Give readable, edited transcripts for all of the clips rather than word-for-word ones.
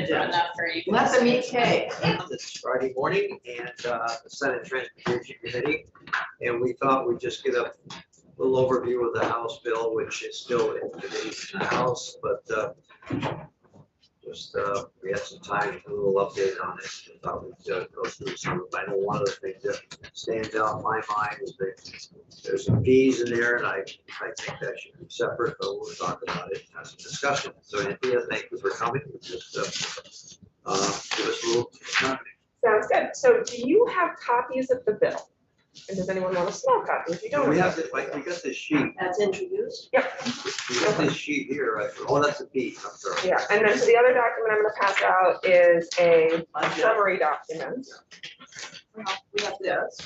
to do enough for you. Let them eat cake. It's Friday morning and the Senate Transportation Committee. And we thought we'd just get a little overview of the House bill, which is still in committee in the House, but we had some time to do a little update on it. I thought we'd go through some of it. I know one of the things that stands out in my mind is that there's some fees in there, and I think that should be separate, but we'll talk about it, have some discussion. So Anthea, thank you for coming. Just give us a little comment. Sounds good. So do you have copies of the bill? And does anyone want a small copy if you don't? We have this, like, we got this sheet. That's introduced? Yep. We got this sheet here. Oh, that's a piece. I'm sorry. Yeah, and then so the other document I'm gonna pass out is a summary document. Well, we have this.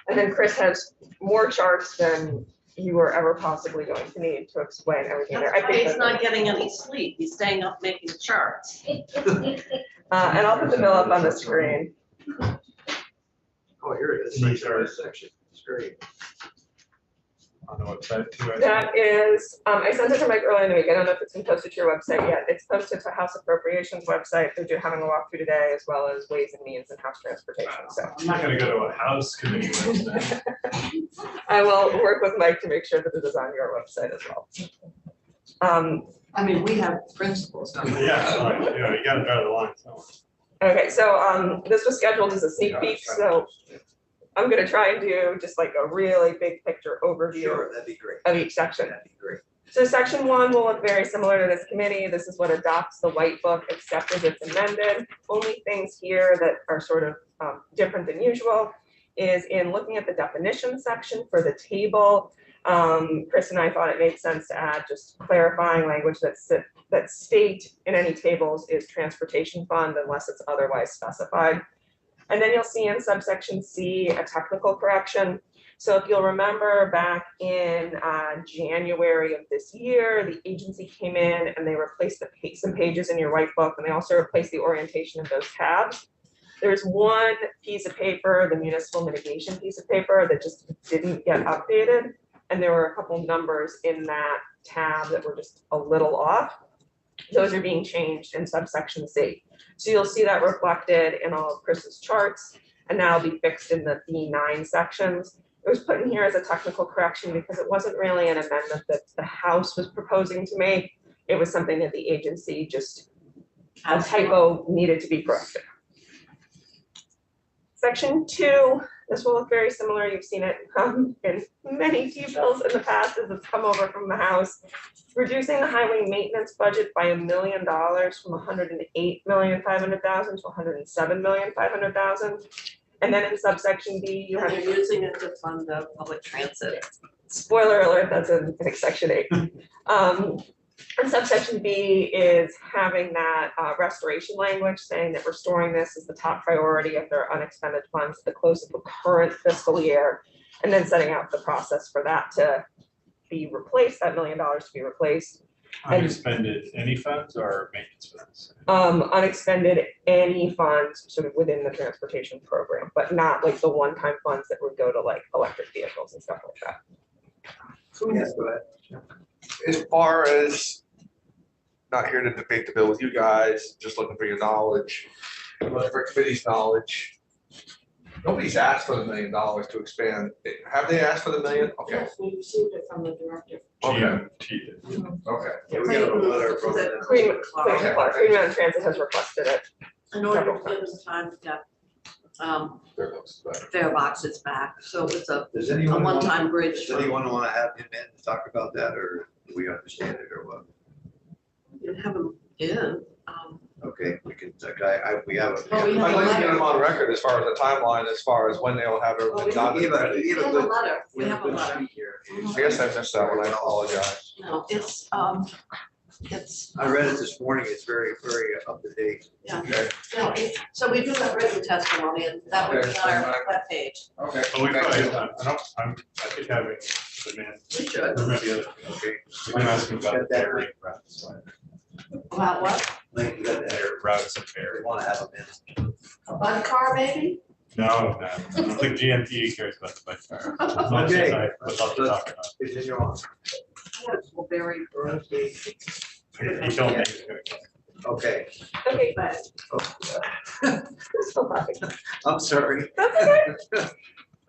And then Chris has more charts than you were ever possibly going to need to explain everything there. I think He's that- not getting any sleep. He's staying up making charts. And I'll put the bill up on the screen. Oh, here it is. Make sure. Section. It's great. On the website too. That is, I sent it to Mike earlier in the week. I don't know if it's been posted to your website yet. It's posted to House Appropriations website. They're having a walkthrough today, as well as Ways and Means and House Transportation, so. I'm not gonna go to a house committee website. I will work with Mike to make sure that it is on your website as well. I mean, we have principles, don't we? Yeah, right, you gotta draw the line somewhere. Okay, so this was scheduled as a sneak peek, so I'm gonna try and do just like a really big picture overview Sure, that'd be great. of each section. That'd be great. So section 1 will look very similar to this committee. This is what adopts the white book, except as it's amended. Only things here that are sort of different than usual is in looking at the definition section for the table. Chris and I thought it made sense to add just clarifying language that state in any tables is transportation fund unless it's otherwise specified. And then you'll see in subsection C a technical correction. So if you'll remember back in January of this year, the agency came in and they replaced some pages in your white book, and they also replaced the orientation of those tabs. There's one piece of paper, the municipal mitigation piece of paper, that just didn't get updated. And there were a couple numbers in that tab that were just a little off. Those are being changed in subsection C. So you'll see that reflected in all of Chris's charts, and that'll be fixed in the B9 sections. It was put in here as a technical correction because it wasn't really an amendment that the House was proposing to make. It was something that the agency just, a typo needed to be corrected. Section 2, this will look very similar. You've seen it in many T-bills in the past as it's come over from the House. Reducing the highway maintenance budget by $1 million from $108,500,000 to $107,500,000. And then in subsection B, you have. You're using it to fund the public transit. Spoiler alert, that's in section 8. And subsection B is having that restoration language saying that restoring this is the top priority of their unexpended funds at the close of the current fiscal year, and then setting out the process for that to be replaced, that $1 million to be replaced. Unexpended any funds or maintenance funds? Unexpended any funds sort of within the transportation program, but not like the one-time funds that would go to like electric vehicles and stuff like that. Yes, go ahead. As far as, not here to debate the bill with you guys, just looking for your knowledge, looking for committee's knowledge. Nobody's asked for the $1 million to expand. Have they asked for the million? Okay, Yes, we received it from the director. okay, GMT. okay. Yeah, we got a letter from them. Green Okay. Mountain Transit has requested it. In order to give us time to get fare boxes back, so it's a Does anyone one-time bridge. Does anyone want to have him in to talk about that, or do we understand it, or what? You have them in. Okay, we can, we have a. Well, we have I'd like to get letter. them on record as far as the timeline, as far as when they'll have Well, everything done. We have a We have a good. letter. We have a good letter. sheet here. I guess I missed that one, I apologize. No, it's, I read it this morning, it's very, very up to date. yeah, Okay, no, so we do have written testimony, and that would be on our webpage. okay. But we probably, Okay. I think having demand. We should. There may be other- Okay. We can ask them about the ferry routes. About what? Like, you got that, Routes of we ferry. want to have them in. A bud car, maybe? No, I don't think GMT cares about the bike fare. Okay. I would love to talk about. Continue on. Yes, well, very. He told me he was gonna go. Okay. Okay, Oh, still laughing. I'm sorry. That's okay.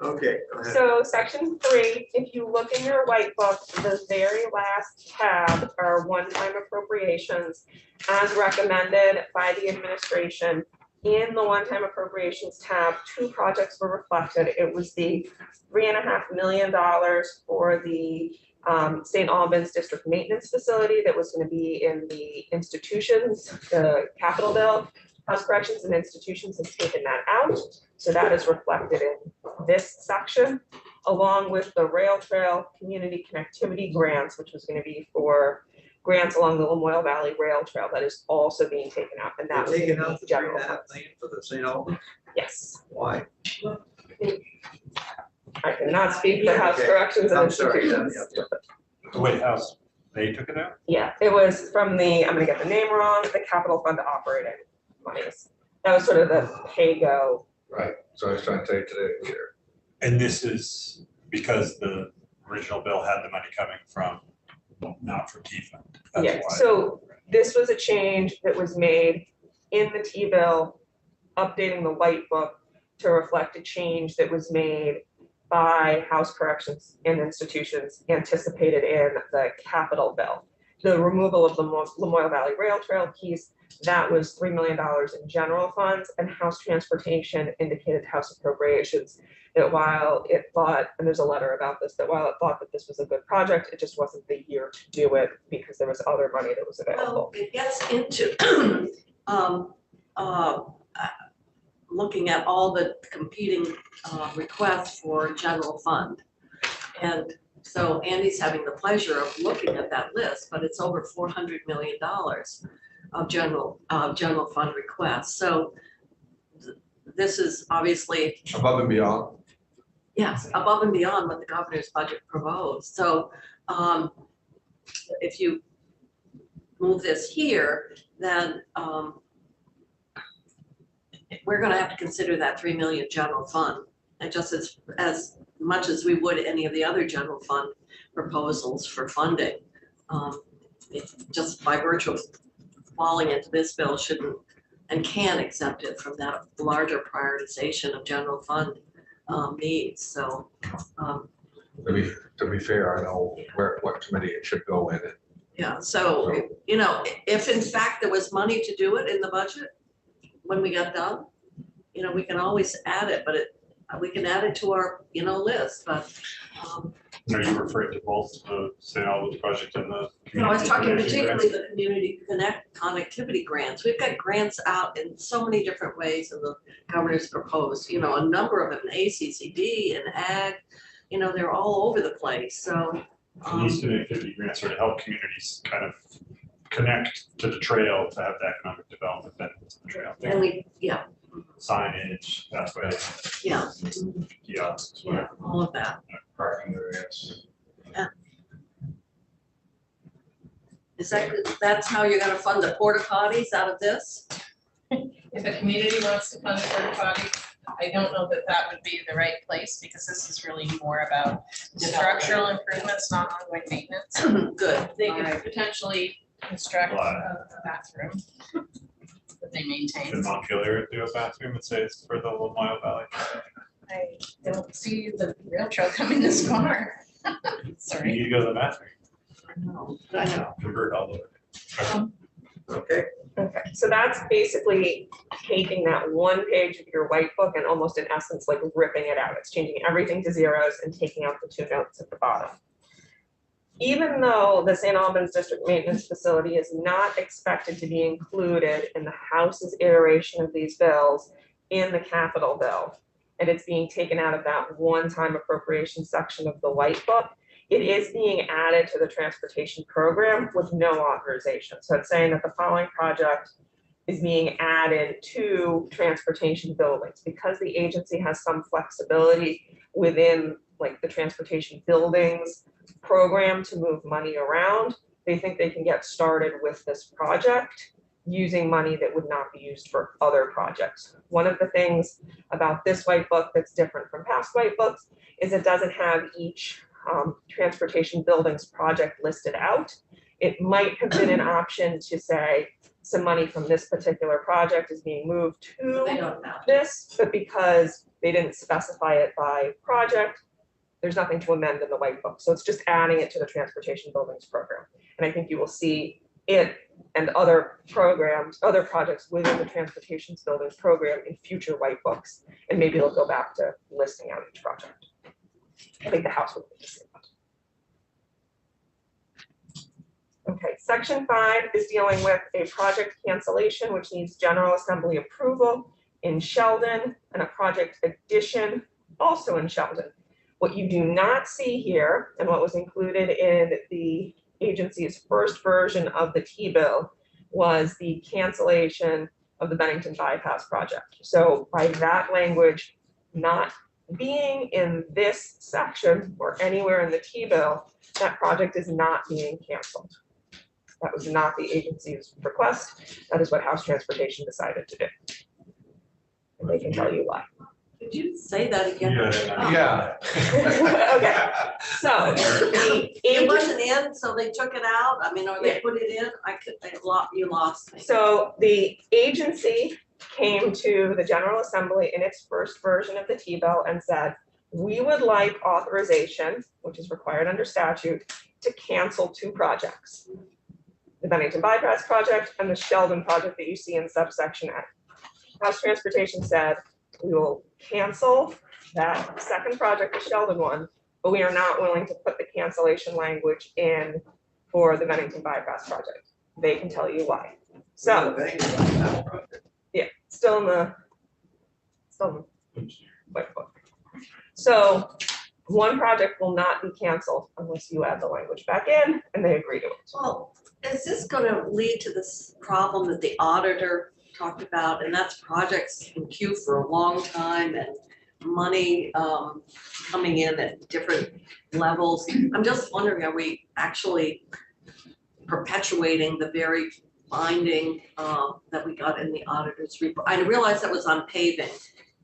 Okay, go ahead. So section 3, if you look in your white book, the very last tab are one-time appropriations as recommended by the administration. In the one-time appropriations tab, 2 projects were reflected. It was the $3.5 million for the St. Albans District Maintenance Facility that was going to be in the institutions, the capital bill. House Corrections and Institutions has taken that out. So that is reflected in this section, along with the rail trail community connectivity grants, which was going to be for grants along the Lamoille Valley Rail Trail. That is also being taken up, and that was You're taking gonna out be the general $3.5 funds. million for the St. Albans? Yes, Why? I cannot speak for House Okay. Corrections and I'm sorry. Institutions. Wait, house, they took it out? Yeah, it was from the, I'm gonna get the name wrong, the capital fund operating monies. That was sort of the pay-go. Right, so I was trying to tell you today, Peter. And this is because the original bill had the money coming from, not from T-Fund. That's Yeah, why. so this was a change that was made in the T-bill, updating the white book to reflect a change that was made by House Corrections and Institutions anticipated in the capital bill. The removal of the Lamoille Valley Rail Trail piece, that was $3 million in general funds, and House Transportation indicated House Appropriations that while it thought, and there's a letter about this, that while it thought that this was a good project, it just wasn't the year to do it because there was other money that was available. Well, it gets into looking at all the competing requests for general fund. And so Andy's having the pleasure of looking at that list, but it's over $400 million of general fund requests. So this is obviously, Above and beyond. yes, above and beyond what the governor's budget proposed. So if you move this here, then we're gonna have to consider that 3 million general fund, and just as much as we would any of the other general fund proposals for funding. It's just by virtue of falling into this bill shouldn't and can accept it from that larger prioritization of general fund needs, so. To be fair, I know what committee it should go in. Yeah, so, you know, if in fact there was money to do it in the budget, when we got done, you know, we can always add it, but we can add it to our, you know, list, but. Are you referring to both the St. Albans project and the? You know, I was talking community connection particularly the community connectivity grants. We've got grants out in so many different ways and the governor's proposed, you know, a number of them in ACCD and ag, you know, they're all over the place, so. And these connectivity grants are to help communities kind of connect to the trail to have the economic development benefits of the trail. And we, yeah, Signage, pathways, yeah, kiosks, yeah, whatever. all of that. Parking areas. That's how you're gonna fund the porta potties out of this? If a community wants to fund porta potty, I don't know that that would be the right place, because this is really more about structural improvements, not ongoing maintenance. Good, They all could right. potentially construct a bathroom that they Should maintain. Montpelier do a bathroom and say it's for the Lamoille Valley? I don't see the rail trail coming this far. You Sorry. need to go to the bathroom. No, I know. Convert all of it. Okay, Okay, so that's basically taking that one page of your white book and almost in essence like ripping it out. It's changing everything to zeros and taking out the 2 notes at the bottom. Even though the St. Albans District Maintenance Facility is not expected to be included in the House's iteration of these bills in the capital bill, and it's being taken out of that one-time appropriation section of the white book, it is being added to the transportation program with no authorization. So it's saying that the following project is being added to transportation buildings because the agency has some flexibility within like the transportation buildings program to move money around. They think they can get started with this project using money that would not be used for other projects. One of the things about this white book that's different from past white books is it doesn't have each transportation buildings project listed out. It might have been an option to say some money from this particular project is being moved to They don't have. this, but because they didn't specify it by project, there's nothing to amend in the white book. So it's just adding it to the transportation buildings program. And I think you will see it and other programs, other projects within the transportation buildings program in future white books. And maybe it'll go back to listing out each project. I think the House would be the same. Okay, section 5 is dealing with a project cancellation, which needs General Assembly approval in Sheldon, and a project addition also in Sheldon. What you do not see here, and what was included in the agency's first version of the T-bill, was the cancellation of the Bennington bypass project. So by that language not being in this section or anywhere in the T-bill, that project is not being canceled. That was not the agency's request. That is what House Transportation decided to do. And they can tell you why. Could you say that again? Yeah. Okay, so the It agency, wasn't in, so they took it out, I mean, or they put it in, you lost me. so the agency came to the General Assembly in its first version of the T-bill and said, we would like authorization, which is required under statute, to cancel 2 projects. The Bennington bypass project and the Sheldon project that you see in subsection A. House Transportation said, we will cancel that second project, the Sheldon one, but we are not willing to put the cancellation language in for the Bennington bypass project. They can tell you why. So, yeah, still in the white book. So one project will not be canceled unless you add the language back in and they agree to it. Well, is this gonna lead to this problem that the auditor talked about, and that's projects in queue for a long time and money coming in at different levels? I'm just wondering, are we actually perpetuating the very finding that we got in the auditor's report? I realize that was on paving,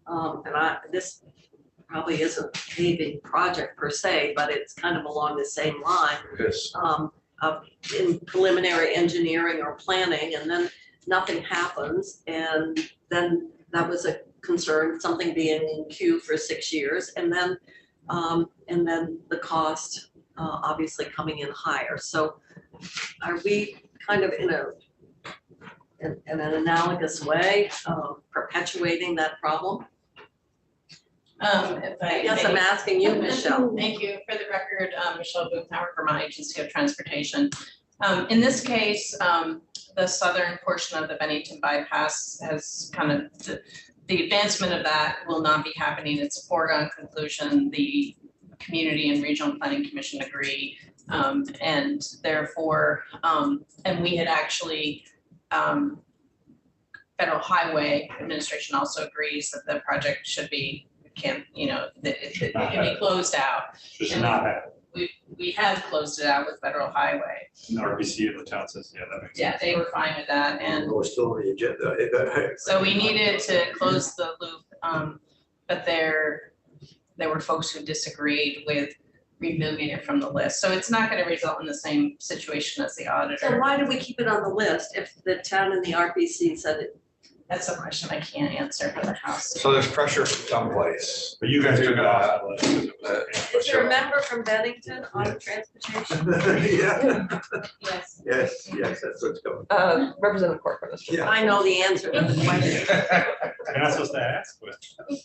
and this probably isn't a paving project per se, but it's kind of along the same line. Yes. In preliminary engineering or planning, and then nothing happens, and then that was a concern, something being in queue for 6 years, and then the cost obviously coming in higher. So are we kind of in an analogous way perpetuating that problem? If I Yes, may- I'm asking you, Michelle. Thank you. For the record, Michelle Boomhauer, Vermont Agency of Transportation. In this case, the southern portion of the Bennington bypass has kind of, the advancement of that will not be happening. It's a foregone conclusion. The Community and Regional Planning Commission agree. And therefore, and we had actually, Federal Highway Administration also agrees that the project should be, that it can be closed out. Just not have, We have closed it out with Federal Highway. an RBC of the town says, yeah, that makes sense. Yeah, they were fine with that, and We're still on the agenda. so we needed to close the loop. But there were folks who disagreed with removing it from the list. So it's not gonna result in the same situation as the So auditor. why do we keep it on the list if the town and the RPC said it? That's a question I can't answer for the House. So there's pressure from someplace. But you guys took it off the list because it was- Is there a member from Bennington on transportation? Yeah, Yes. yes, that's what's going. Representative Corcoran is from Yeah. I know the answer to the question. You're not supposed to ask, but Well,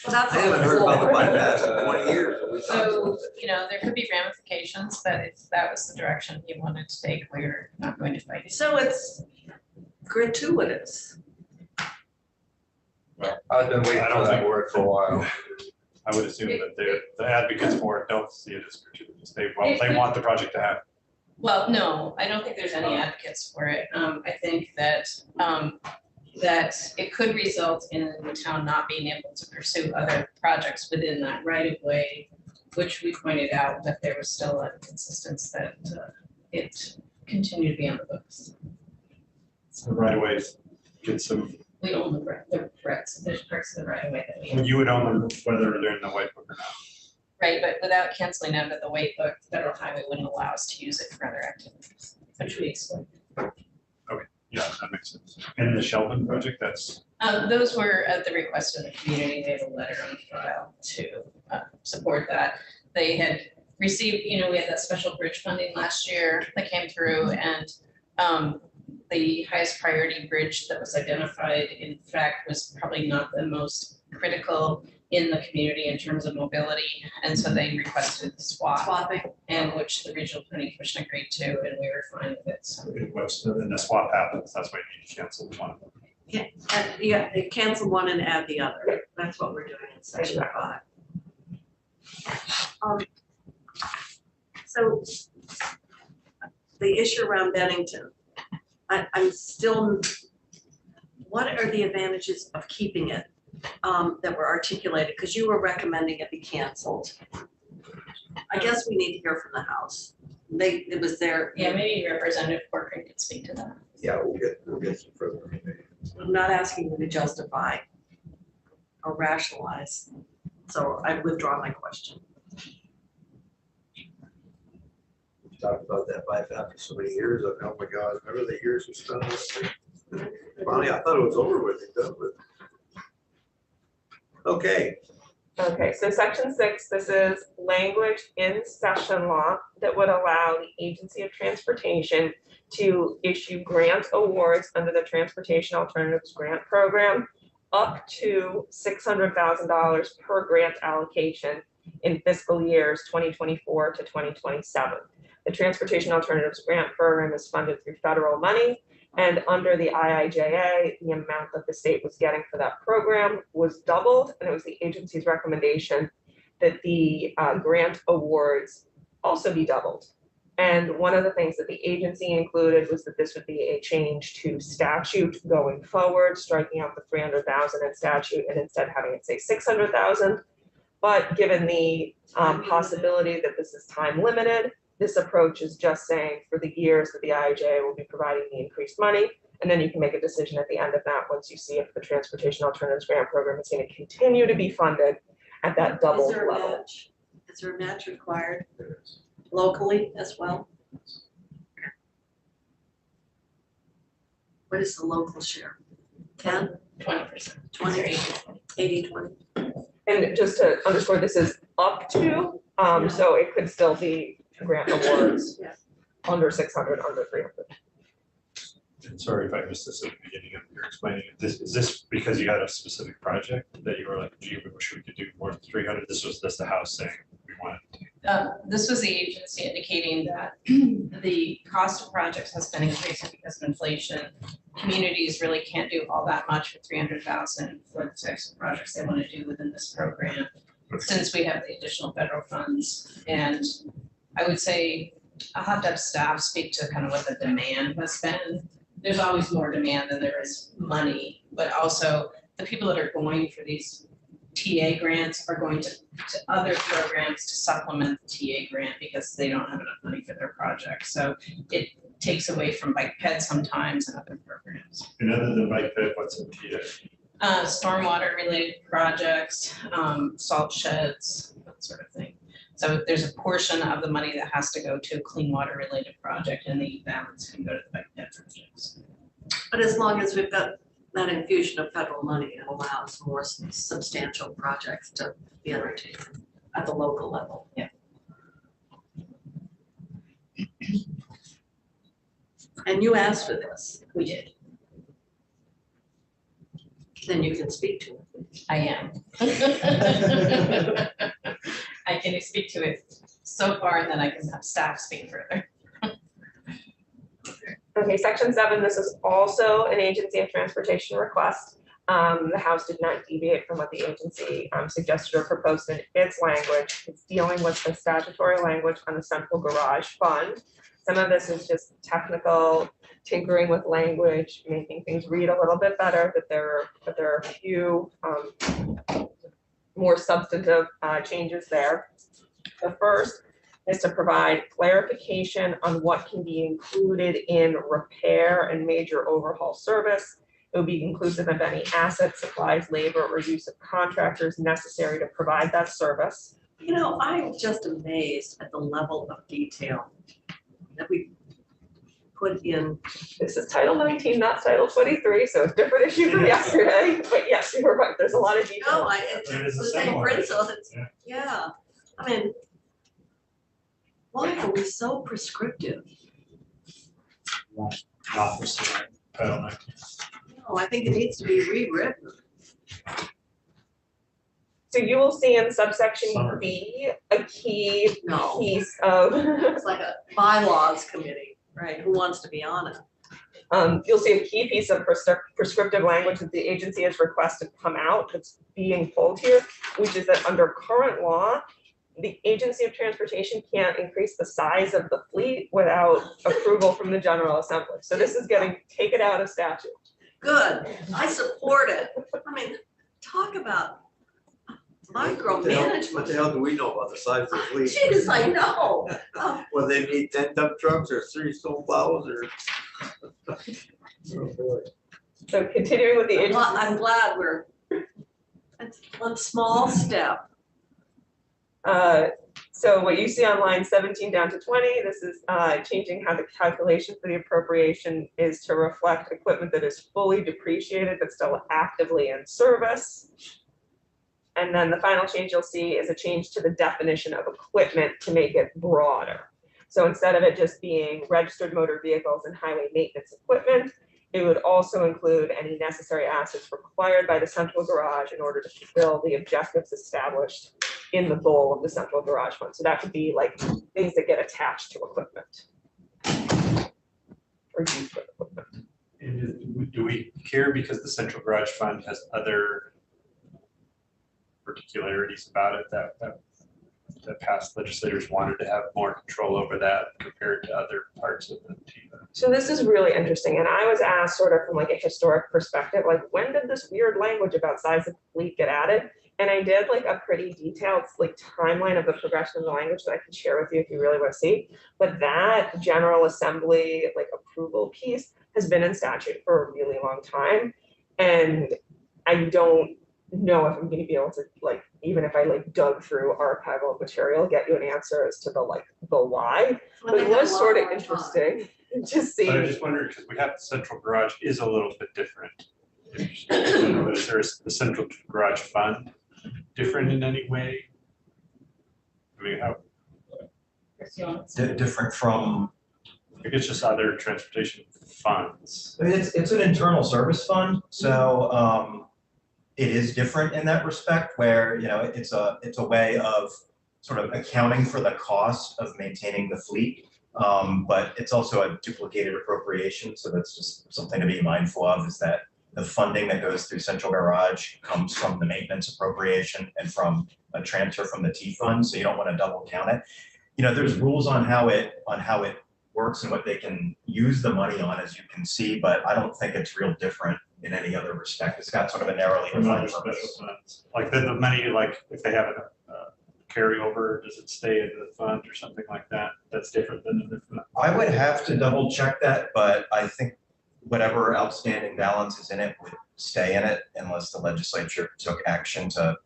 that's I haven't heard about the all. bypass in 20 years. So, there could be ramifications, but if that was the direction he wanted to take, we're not going to fight it. So it's gratuitous. I've been waiting I for don't that think- word for a while. I would assume that the advocates for it don't see it as gratuitous. They want the project to happen. Well, no, I don't think there's any advocates for it. I think that it could result in the town not being able to pursue other projects within that right of way, which we pointed out that there was still a consistency that it continued to be on the books. So right away, get some, We own the rights, there's parts of the right of way that we own. you would own them whether they're in the white book or not. Right, but without canceling out of the white book, Federal Highway wouldn't allow us to use it for other activities, which we explained. Yeah, that makes sense. And the Shelburne project, that's, Those were at the request of the community. They have a letter on file to support that. They had received, we had that special bridge funding last year that came through, and the highest priority bridge that was identified, in fact, was probably not the most critical in the community in terms of mobility. And so they requested Swapping. and which the regional planning commission agreed to, and we were fine with it. So and the swap happens, that's why you need to cancel one. Yeah, they cancel one and add the other. That's what we're doing in section 5. So the issue around Bennington, I'm still, what are the advantages of keeping it that were articulated? Because you were recommending it be canceled. I guess we need to hear from the House. It was their. yeah, maybe Representative Corcoran could speak to that. Yeah, we'll get some further. I'm not asking you to justify or rationalize, so I withdraw my question. We talked about that bypass for so many years. Oh my God, remember the years we spent on this thing? Finally, I thought it was over with, done with. Okay, Okay, so section 6, this is language in session law that would allow the Agency of Transportation to issue grant awards under the Transportation Alternatives Grant Program up to $600,000 per grant allocation in fiscal years 2024 to 2027. The Transportation Alternatives Grant Program is funded through federal money, and under the IIJA, the amount that the state was getting for that program was doubled, and it was the agency's recommendation that the grant awards also be doubled. And one of the things that the agency included was that this would be a change to statute going forward, striking out the 300,000 in statute and instead having it say 600,000. But given the possibility that this is time limited, this approach is just saying for the years that the IIJA will be providing the increased money, and then you can make a decision at the end of that once you see if the Transportation Alternatives Grant Program is going to continue to be funded at that double Is there a level. match? Is there a match required locally as well? What is the local share? 10, 20%. 20, 80, 20? And just to underscore, this is up to, so it could still be grant awards Yeah. under 600, under 300. And sorry if I missed this at the beginning of your explaining it. Is this because you had a specific project that you were like, gee, we wish we could do more than 300? This was just the House saying we wanted to. This was the agency indicating that the cost of projects has been increasing because of inflation. Communities really can't do all that much with 300,000 for the types of projects they want to do within this program, since we have the additional federal funds. And I would say I'll have to have staff speak to kind of what the demand has been. There's always more demand than there is money, but also the people that are going for these TA grants are going to other programs to supplement the TA grant because they don't have enough money for their project. So it takes away from bike ped sometimes and other programs. And other than bike ped, what's in TA? Stormwater related projects, salt sheds, that sort of thing. So there's a portion of the money that has to go to a clean water related project and the balance can go to the bike ped projects. But as long as we've got that infusion of federal money, it allows more substantial projects to be undertaken at the local level. Yeah. And you asked for this, We did. then you can speak to it. I am. I can speak to it so far and then I can have staff speak further. Okay, section 7, this is also an Agency of Transportation request. The House did not deviate from what the agency suggested or proposed in its language. It's dealing with the statutory language on the Central Garage Fund. Some of this is just technical tinkering with language, making things read a little bit better, but there are a few more substantive changes there. The first is to provide clarification on what can be included in repair and major overhaul service. It will be inclusive of any assets, supplies, labor, or use of contractors necessary to provide that service. You know, I'm just amazed at the level of detail that we put in, This is Title 19, not Title 23, so it's a different issue from yesterday, but yes, you were right, there's a lot of detail. no, It it's is a the same similar, principle, it's, yeah. yeah, I mean, why are we so prescriptive? Not for sure. I don't know. No, I think it needs to be rewritten. So you will see in subsection Summary. B, a key No, piece of, it's like a bylaws committee, right? Who wants to be on it? you'll see a key piece of prescriptive language that the agency has requested come out that's being pulled here, which is that under current law, the Agency of Transportation can't increase the size of the fleet without approval from the General Assembly. So this is getting taken out of statute. Good, I support it. I mean, talk about What the micromanagement. hell do we know about the size of the fleet? Jeez, I know. Oh, Whether they need 10 dump trucks or 3 snow plows or. Oh, boy. So continuing with the agency. I'm glad we're, it's one small step. So what you see on line 17 down to 20, this is changing how the calculation for the appropriation is to reflect equipment that is fully depreciated but still actively in service. And then the final change you'll see is a change to the definition of equipment to make it broader. So instead of it just being registered motor vehicles and highway maintenance equipment, it would also include any necessary assets required by the central garage in order to fulfill the objectives established in the goal of the central garage fund. So that could be like things that get attached to equipment. Or used with equipment. And do we care because the central garage fund has other particularities about it that past legislators wanted to have more control over that compared to other parts of the team? So this is really interesting. And I was asked sort of from like a historic perspective, like when did this weird language about size of fleet get added? And I did like a pretty detailed like timeline of the progression of the language that I can share with you if you really want to see. But that General Assembly like approval piece has been in statute for a really long time. And I don't know if I'm going to be able to like, even if I like dug through archival material, get you an answer as to the like the why. But it was sort of interesting to see. But I just wondered, because we have the central garage is a little bit different. But is there the central garage fund different in any way? I mean, how, Different from, I guess just other transportation funds. I mean, it's an internal service fund, so it is different in that respect where, you know, it's a way of sort of accounting for the cost of maintaining the fleet. But it's also a duplicated appropriation, so that's just something to be mindful of, is that the funding that goes through central garage comes from the maintenance appropriation and from a transfer from the T fund, so you don't want to double count it. You know, there's rules on how it works and what they can use the money on, as you can see, but I don't think it's real different in any other respect. It's got sort of a narrowly From other defined special purpose. funds, like the money, like if they have a carryover, does it stay in the fund or something like that? That's different than the fund. I would have to double check that, but I think whatever outstanding balance is in it would stay in it unless the legislature took action to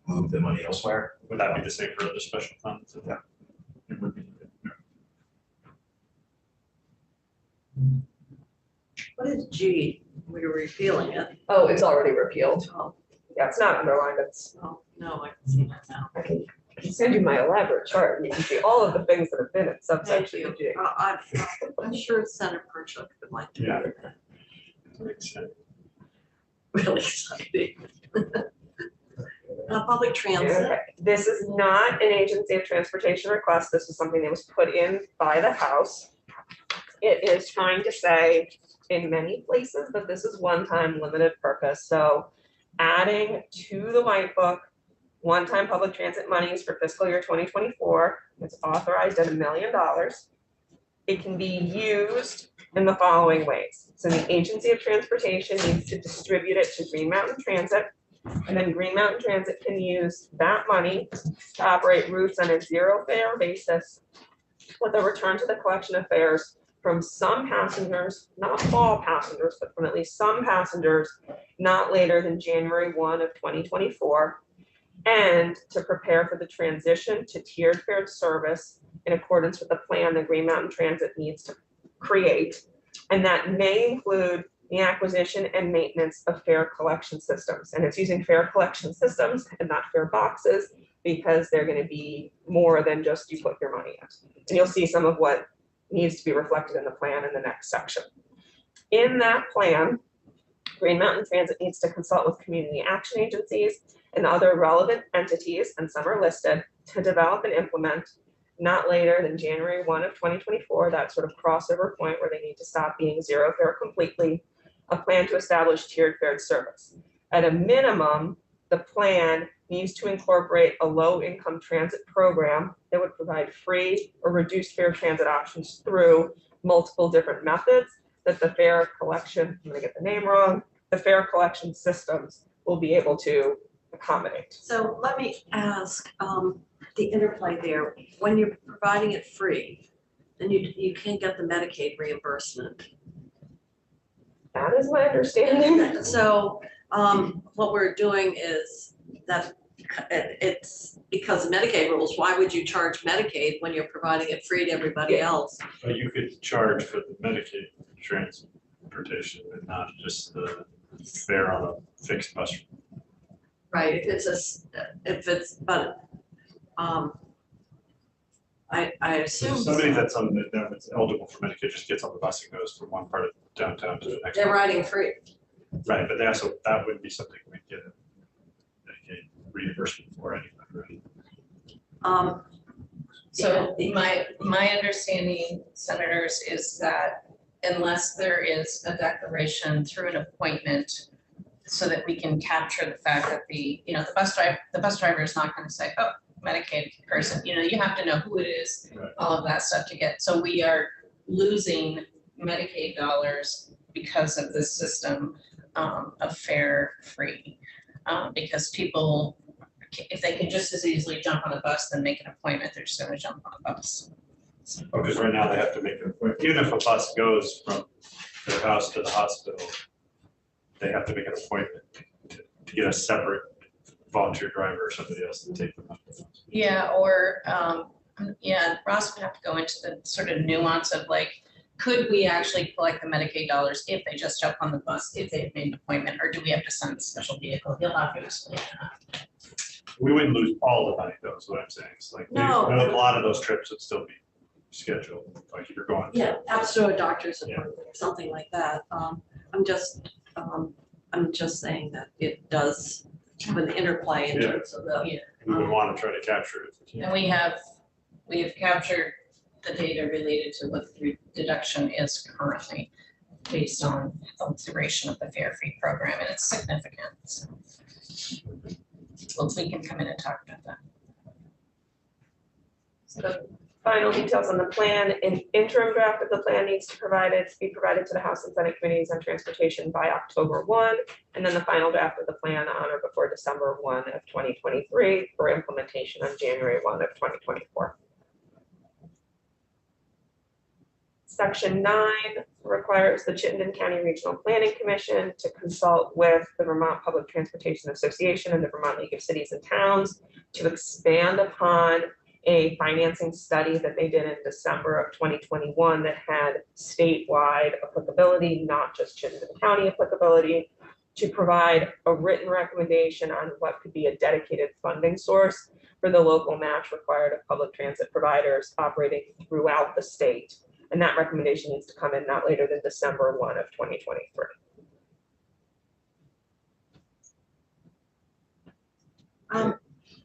move the money elsewhere. Would that be the same for other special funds? Yeah. It would be. What is G? We're repealing it. Oh, it's already repealed. Oh, Yeah, it's not underlined. It's, oh, no, I can see that now. I can send you my elaborate chart. And you can see all of the things that have been in Thank subsection you. G. I'm sure Senator Perchuk would like to Yeah. hear that. Makes sense. Really exciting. Public transit. Okay. This is not an Agency of Transportation request. This is something that was put in by the House. It is trying to say in many places that this is one-time limited purpose. So adding to the White Book, one-time public transit monies for fiscal year 2024, it's authorized at $1 million. It can be used in the following ways. So the Agency of Transportation needs to distribute it to Green Mountain Transit. And then Green Mountain Transit can use that money to operate routes on a zero fare basis with a return to the collection of fares from some passengers, not all passengers, but from at least some passengers, not later than January 1 of 2024, and to prepare for the transition to tiered fared service in accordance with the plan that Green Mountain Transit needs to create And that may include the acquisition and maintenance of fare collection systems. And it's using fare collection systems and not fare boxes because they're going to be more than just you put your money in. And you'll see some of what needs to be reflected in the plan in the next section. In that plan, Green Mountain Transit needs to consult with community action agencies and other relevant entities, and some are listed, to develop and implement not later than January 1 of 2024, that sort of crossover point where they need to stop being zero fare completely, a plan to establish tiered fared service. At a minimum, the plan needs to incorporate a low-income transit program that would provide free or reduced fare transit options through multiple different methods that the fare collection, I'm gonna get the name wrong, the fare collection systems will be able to accommodate. So let me ask, the interplay there, when you're providing it free, then you can't get the Medicaid reimbursement. That is my understanding. So, what we're doing is that it's because of Medicaid rules, why would you charge Medicaid when you're providing it free to everybody else? But you could charge for the Medicaid transportation and not just the fare on a fixed bus. Right, but, I assume. Somebody that's eligible for Medicaid just gets on the bus and goes from one part of downtown to the next. They're one. riding free. Right, but that would be something we'd get a Medicaid reimbursement for anyway, right? So my understanding, senators, is that unless there is a declaration through an appointment so that we can capture the fact that the bus driver is not going to say, oh, Medicaid person, you have to know who it is, Right. all of that stuff to get. So we are losing Medicaid dollars because of this system of fare free. Because people, if they can just as easily jump on a bus than make an appointment, they're just going to jump on a bus. Oh, because right now they have to make an appointment, even if a bus goes from their house to the hospital, they have to make an appointment to get a separate volunteer driver or somebody else to take them up. Yeah, or, Ross would have to go into the sort of nuance of like, could we actually collect the Medicaid dollars if they just jump on the bus, if they've made an appointment, or do we have to send a special vehicle? He'll have to explain that. We wouldn't lose all the money though, is what I'm saying. It's like, No. a lot of those trips would still be scheduled, like if you're going. Yeah, perhaps to a doctor's Yeah. appointment or something like that. I'm just saying that it does have an interplay in Yeah. terms of the. We would want to try to capture it if we can. And we have captured the data related to what the deduction is currently based on the duration of the fare free program, and it's significant. So hopefully we can come in and talk about that. So the final details on the plan, an interim draft of the plan needs to be provided to the House and Senate Committees on Transportation by October 1, and then the final draft of the plan on or before December 1 of 2023 for implementation on January 1 of 2024. Section 9 requires the Chittenden County Regional Planning Commission to consult with the Vermont Public Transportation Association and the Vermont League of Cities and Towns to expand upon a financing study that they did in December of 2021 that had statewide applicability, not just Chittenden County applicability, to provide a written recommendation on what could be a dedicated funding source for the local match required of public transit providers operating throughout the state. And that recommendation needs to come in not later than December 1 of 2023.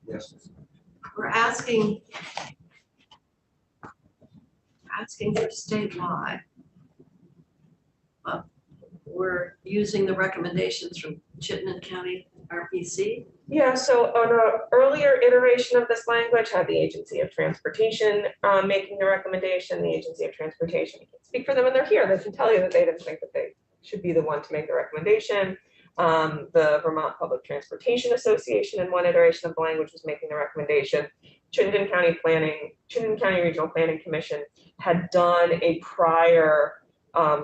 Yes. We're asking for statewide. But we're using the recommendations from Chittenden County RPC. Yeah, so on an earlier iteration of this language had the Agency of Transportation making the recommendation. The Agency of Transportation can speak for them, and they're here. They can tell you that they didn't think that they should be the one to make the recommendation. The Vermont Public Transportation Association in one iteration of the language was making the recommendation. Chittenden County Regional Planning Commission had done a prior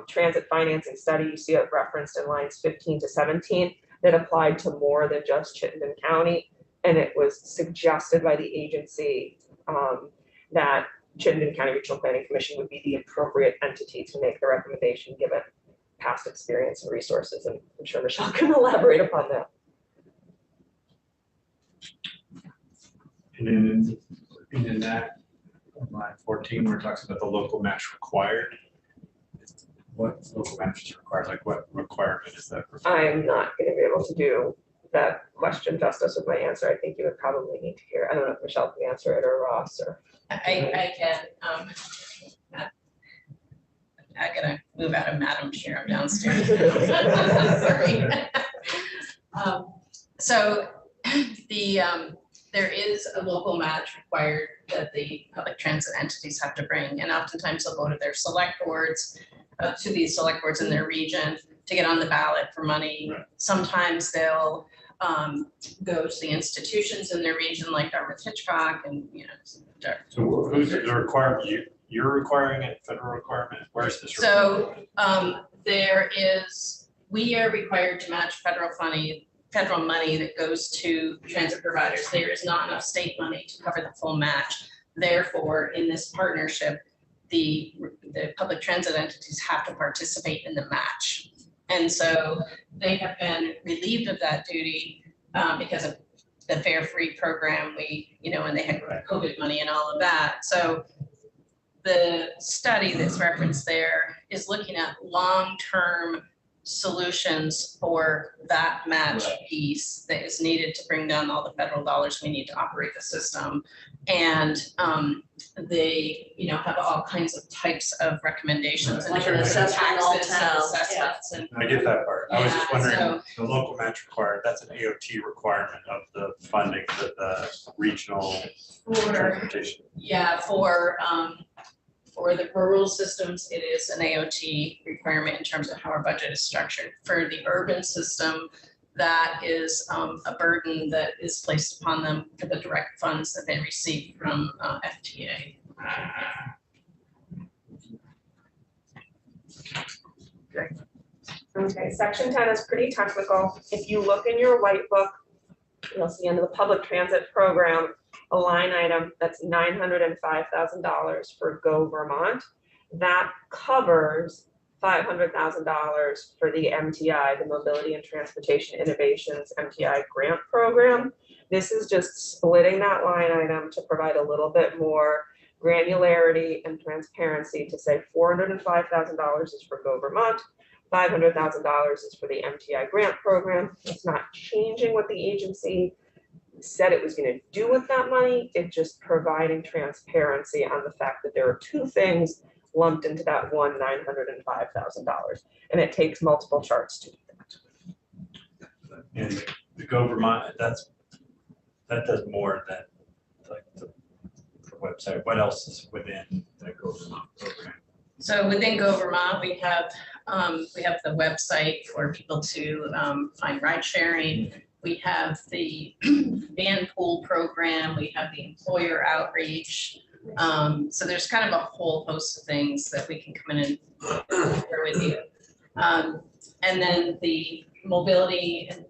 transit financing study. You see it referenced in lines 15 to 17 that applied to more than just Chittenden County. And it was suggested by the agency that Chittenden County Regional Planning Commission would be the appropriate entity to make the recommendation, given past experience and resources, and I'm sure Michelle can elaborate upon that. And in that, on line 14, where it talks about the local match required. What local match is required? Like what requirement is that? I'm not gonna be able to do that question justice with my answer. I think you would probably need to hear, I don't know if Michelle can answer it or Ross or. I can, I gotta move out of Madam Chair, I'm downstairs. Sorry. So there is a local match required that the public transit entities have to bring, and oftentimes they'll go to their select boards, to these select boards in their region to get on the ballot for money. Right. Sometimes they'll go to the institutions in their region, like Dartmouth Hitchcock, and So who's the requirement? You're requiring it, federal requirement? Where's this? So we are required to match federal money that goes to transit providers. There is not enough state money to cover the full match. Therefore, in this partnership, the public transit entities have to participate in the match. And so they have been relieved of that duty because of the Fare Free program, and they had COVID money and all of that. So the study that's referenced there is looking at long-term solutions for that match piece that is needed to bring down all the federal dollars we need to operate the system. And they, have all kinds of types of recommendations. Like an assessment in all taxes and towns, assessments and I get that part. I was just Yeah, wondering, the local match required, that's an AOT requirement of the funding for the regional transportation. yeah, for the rural systems, it is an AOT requirement in terms of how our budget is structured. For the urban system, that is a burden that is placed upon them for the direct funds that they receive from FTA. Okay, section 10 is pretty technical. If you look in your white book, you'll see under the public transit program, a line item that's $905,000 for Go Vermont. That covers $500,000 for the MTI, the Mobility and Transportation Innovations MTI grant program. This is just splitting that line item to provide a little bit more granularity and transparency to say $405,000 is for Go Vermont, $500,000 is for the MTI grant program. It's not changing what the agency said it was going to do with that money. It's just providing transparency on the fact that there are two things lumped into that one $905,000, and it takes multiple charts to do that. And the Go Vermont, that does more than like the website. What else is within the Go Vermont program? So within Go Vermont, we have the website for people to find ride sharing. We have the van pool program. We have the employer outreach. So there's kind of a whole host of things that we can come in and share with you. And then the Mobility and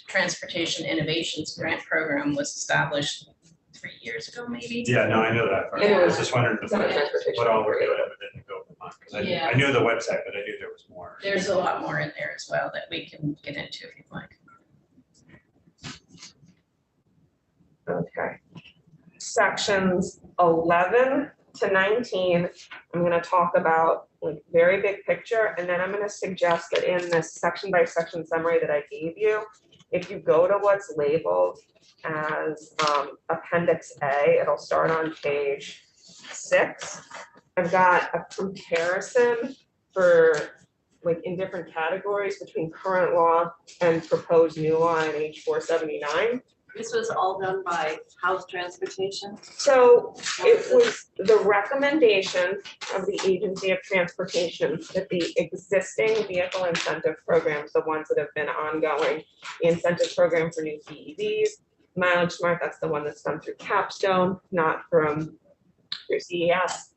Transportation Innovations Grant Program was established 3 years ago, maybe. Yeah, no, I know that part. I was just wondering It's on the transportation. what all we're doing within the Go Vermont, because Yeah. I knew the website, but I knew there was more. There's a lot more in there as well that we can get into if you'd like. Okay. Sections 11 to 19, I'm going to talk about like very big picture, and then I'm going to suggest that in this section by section summary that I gave you, if you go to what's labeled as Appendix A, it'll start on page 6. I've got a comparison for like in different categories between current law and proposed new law in H479. This was all done by House Transportation. So it was the recommendation of the Agency of Transportation that the existing vehicle incentive programs, the ones that have been ongoing, the incentive program for new BEVs, Mileage Smart, that's the one that's done through Capstone, not through CES,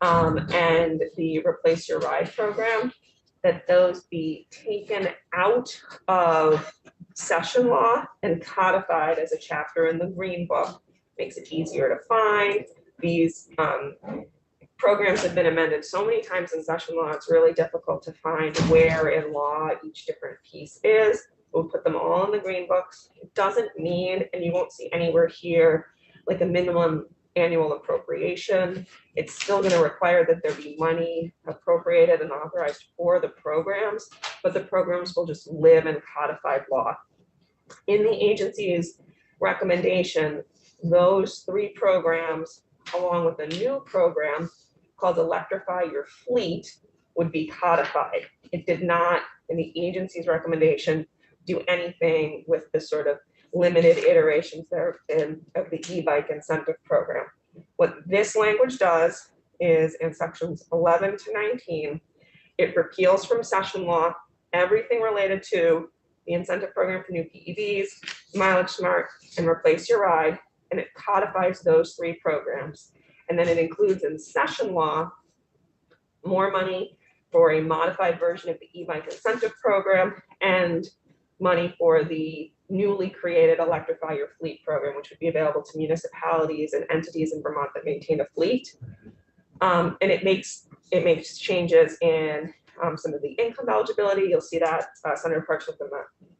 and the Replace Your Ride program, that those be taken out of session law and codified as a chapter in the Green Book. Makes it easier to find, these programs have been amended so many times in session law, it's really difficult to find where in law each different piece is. We'll put them all in the green books. It doesn't mean, and you won't see anywhere here, like a minimum annual appropriation. It's still going to require that there be money appropriated and authorized for the programs, but the programs will just live in codified law. In the agency's recommendation, those 3 programs, along with a new program called Electrify Your Fleet, would be codified. It did not, in the agency's recommendation, do anything with the sort of limited iterations there have been of the e-bike incentive program. What this language does is in sections 11 to 19, it repeals from session law everything related to the incentive program for new PEVs, Mileage Smart, and Replace Your Ride, and it codifies those 3 programs. And then it includes in session law more money for a modified version of the e-bike incentive program and money for the newly created Electrify Your Fleet program, which would be available to municipalities and entities in Vermont that maintain a fleet. And it makes changes in some of the income eligibility. You'll see that Senator Parks with the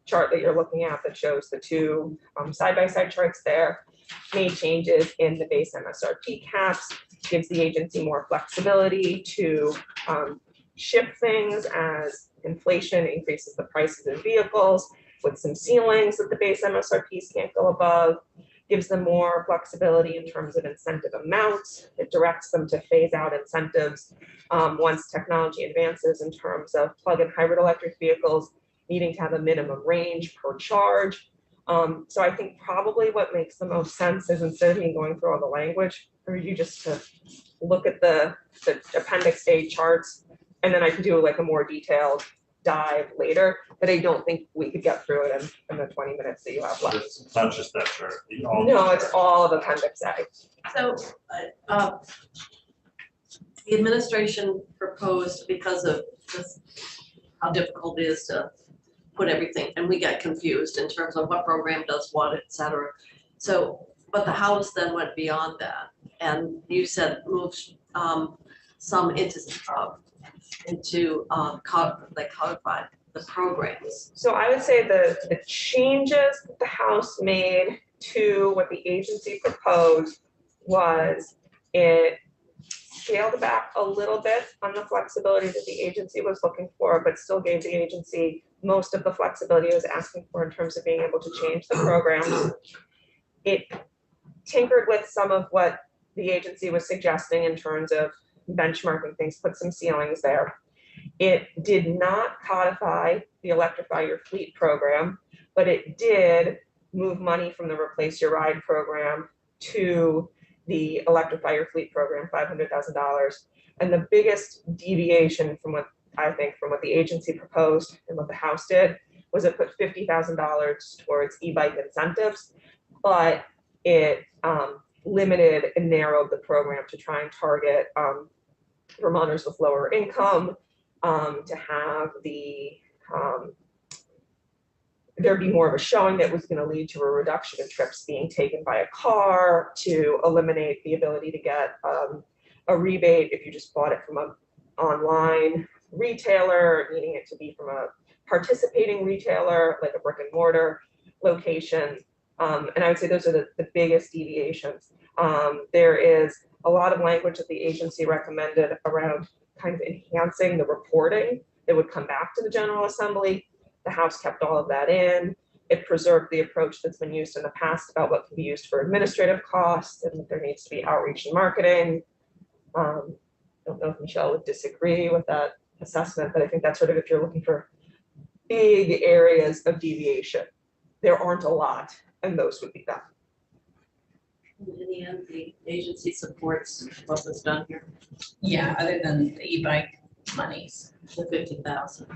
chart that you're looking at that shows the 2 side-by-side charts there. Made changes in the base MSRP caps, gives the agency more flexibility to shift things as inflation increases the prices of vehicles, with some ceilings that the base MSRPs can't go above, gives them more flexibility in terms of incentive amounts. It directs them to phase out incentives once technology advances in terms of plug-in hybrid electric vehicles needing to have a minimum range per charge. So I think probably what makes the most sense is, instead of me going through all the language, for you just to look at the Appendix A charts, and then I can do like a more detailed dive later, but I don't think we could get through it in the 20 minutes that you have left. It's not just that chart. No, it's all of Appendix A. So, the administration proposed, because of this, how difficult it is to put everything, and we get confused in terms of what program does what, et cetera. So, but the House then went beyond that, and you said moves some into like codified the programs. So I would say the changes that the House made to what the agency proposed was it scaled back a little bit on the flexibility that the agency was looking for, but still gave the agency most of the flexibility it was asking for in terms of being able to change the programs. It tinkered with some of what the agency was suggesting in terms of benchmarking things, put some ceilings there. It did not codify the Electrify Your Fleet program, but it did move money from the Replace Your Ride program to the Electrify Your Fleet program, $500,000. And the biggest deviation from what I think from what the agency proposed and what the House did was it put $50,000 towards e-bike incentives, but it limited and narrowed the program to try and target Vermonters with lower income, to have there be more of a showing that was going to lead to a reduction in trips being taken by a car, to eliminate the ability to get a rebate if you just bought it from an online retailer, needing it to be from a participating retailer like a brick and mortar location. And I would say those are the biggest deviations. There is a lot of language that the agency recommended around kind of enhancing the reporting that would come back to the General Assembly. The House kept all of that in. It preserved the approach that's been used in the past about what can be used for administrative costs, and that there needs to be outreach and marketing. I don't know if Michelle would disagree with that assessment, but I think that's sort of, if you're looking for big areas of deviation, there aren't a lot, and those would be them. In the end, the agency supports what was done here, Yeah, other than the e-bike monies. the 50,000.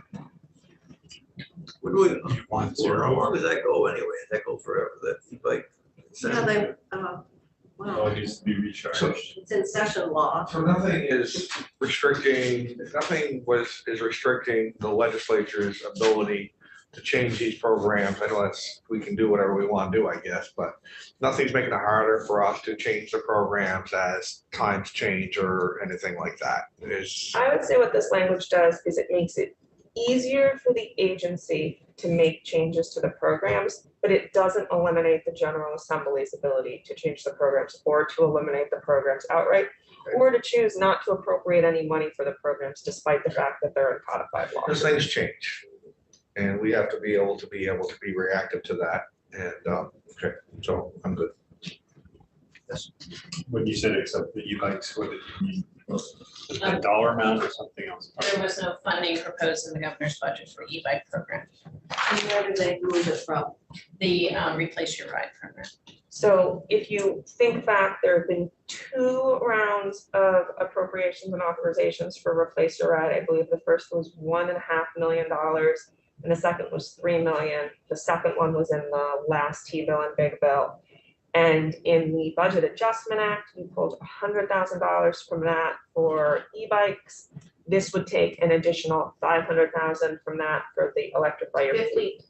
What do we, You want how zero? long does that go anyway? Does that go forever, that e-bike? Yeah, they, Oh, well, it needs to be recharged. it's in session law. So nothing is restricting the legislature's ability to change these programs. I know that's, we can do whatever we want to do, I guess, but nothing's making it harder for us to change the programs as times change or anything like that. It is, I would say what this language does is it makes it easier for the agency to make changes to the programs, but it doesn't eliminate the General Assembly's ability to change the programs or to eliminate the programs outright, or to choose not to appropriate any money for the programs despite the fact that they're in codified law. because things change. And we have to be able to be reactive to that. And, okay, so I'm good. When you said accept the e-bikes, what did you mean? A dollar amount or something else? There was no funding proposed in the governor's budget for e-bike program, And where do they move it from? the Replace Your Ride program. So if you think back, there have been 2 rounds of appropriations and authorizations for Replace Your Ride. I believe the first was $1.5 million and the second was $3 million. The second one was in the last T-bill and big bill. And in the Budget Adjustment Act, we pulled $100,000 from that for e-bikes. This would take an additional $500,000 from that for the electrify your fleet.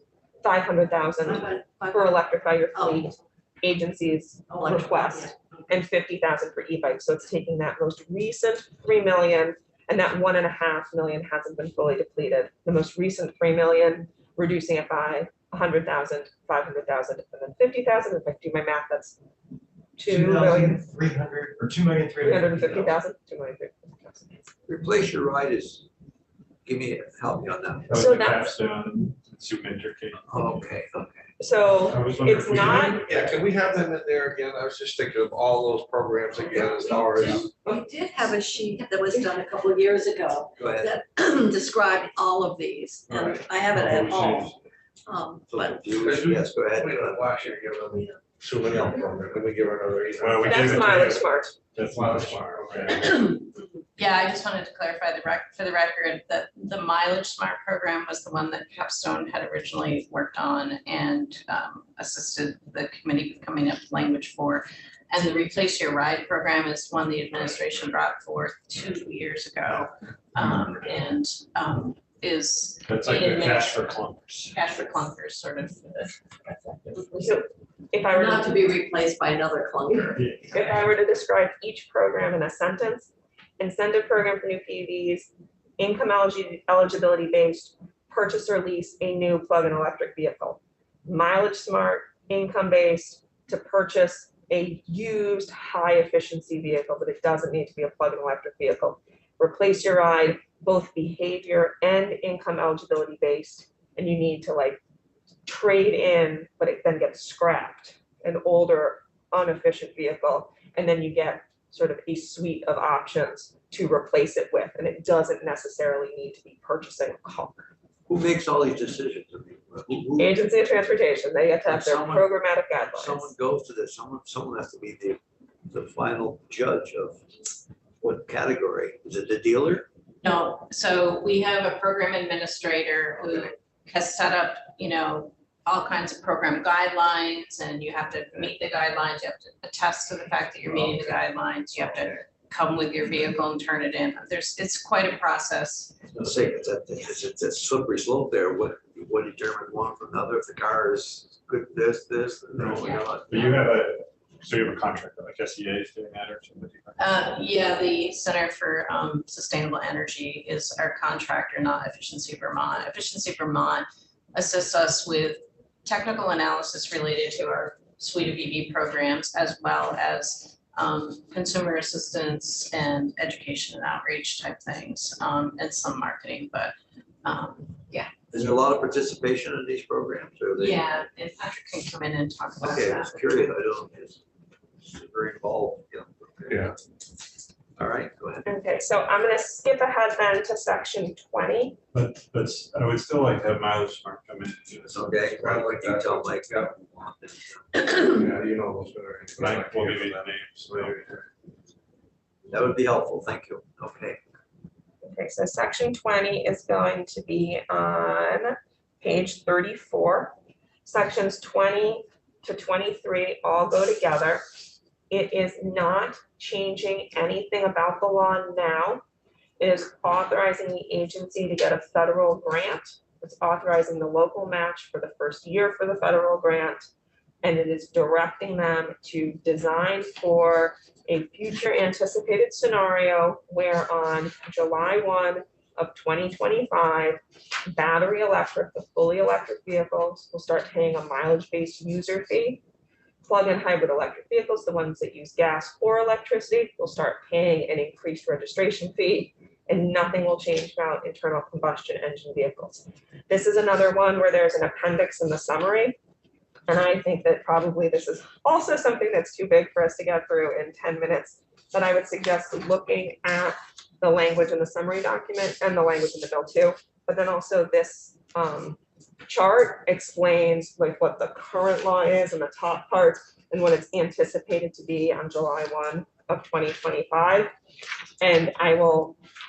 $500,000 for electrify your fleet, agencies request, and $50,000 for e-bikes. So it's taking that most recent $3 million, and that $1.5 million hasn't been fully depleted. The most recent $3 million, reducing it by 100,000, 500,000, and then 50,000. If I do my math, that's 2,300 or 2,350,000. 2,350,000. Replace Your Ride is, help me on that. That was So the that's- capstone, Zoom case. Okay, okay. So I was wondering it's if we not, Yeah, can we have them in there again? I was just thinking of all those programs again as far as. We did have a sheet that was done a couple of years ago Go ahead. that described all of these, and Right. I have it at home. So But confused. Yes, go ahead. Last year, give them Souvenir program, can we give her another reason? Well, we that's gave it to mileage you. smart. That's Mileage smart, Smart, okay. Yeah, I just wanted to clarify for the record that the Mileage Smart program was the one that Capstone had originally worked on and assisted the committee with coming up with language for. And the Replace Your Ride program is one the administration brought forth 2 years ago. And is That's like the cash for clunkers. cash for clunkers, sort of. So if I were not to be replaced by another clunker. If I were to describe each program in a sentence, incentive program for new PUVs, income eligibility based, purchase or lease a new plug-in electric vehicle. Mileage smart, income based to purchase a used high efficiency vehicle, but it doesn't need to be a plug-in electric vehicle. Replace Your Ride, both behavior and income eligibility based, and you need to like trade in, but it then gets scrapped, an older inefficient vehicle, and then you get sort of a suite of options to replace it with, and it doesn't necessarily need to be purchasing a car. Who makes all these decisions? I mean, who- Agency of Transportation, they have to have their Someone- programmatic Someone guidelines. goes to this, someone has to be the final judge of what category. Is it the dealer? No, so we have a program administrator who has set up, all kinds of program guidelines, and you have to meet the guidelines, you have to attest to the fact that you're meeting the guidelines, you have to come with your vehicle and turn it in. It's quite a process. I was gonna say, it's a slippery slope there. What determines one from another? If the car is good, this, no, But you have a contract, like SEA is doing that or somebody? Yeah, the Center for Sustainable Energy is our contractor, not Efficiency Vermont. Efficiency Vermont assists us with technical analysis related to our suite of EV programs, as well as consumer assistance and education and outreach type things, and some marketing, but Is there a lot of participation in these programs? Or are they? yeah, and Patrick can come in and talk about Okay, I that. was curious. I don't, it's very involved, Yeah. All right, go ahead. Okay, so I'm gonna skip ahead then to section 20. But I would still like to have Mileage Smart come in and do this. Okay, I like that. detail, Mike. Yeah. Yeah, you know those better. Mike will give you the names later. That would be helpful. Thank you. Okay. Okay, so section 20 is going to be on page 34. Sections 20 to 23 all go together. It is not changing anything about the law now. It is authorizing the agency to get a federal grant It's authorizing the local match for the first year for the federal grant. And it is directing them to design for a future anticipated scenario where on July 1 of 2025, battery electric, the fully electric vehicles will start paying a mileage-based user fee. Plug-in hybrid electric vehicles, the ones that use gas or electricity, will start paying an increased registration fee, and nothing will change about internal combustion engine vehicles. This is another one where there's an appendix in the summary. And I think that probably this is also something that's too big for us to get through in 10 minutes, but I would suggest looking at the language in the summary document and the language in the bill too. But then also this chart explains like what the current law is in the top part and what it's anticipated to be on July 1 of 2025. And I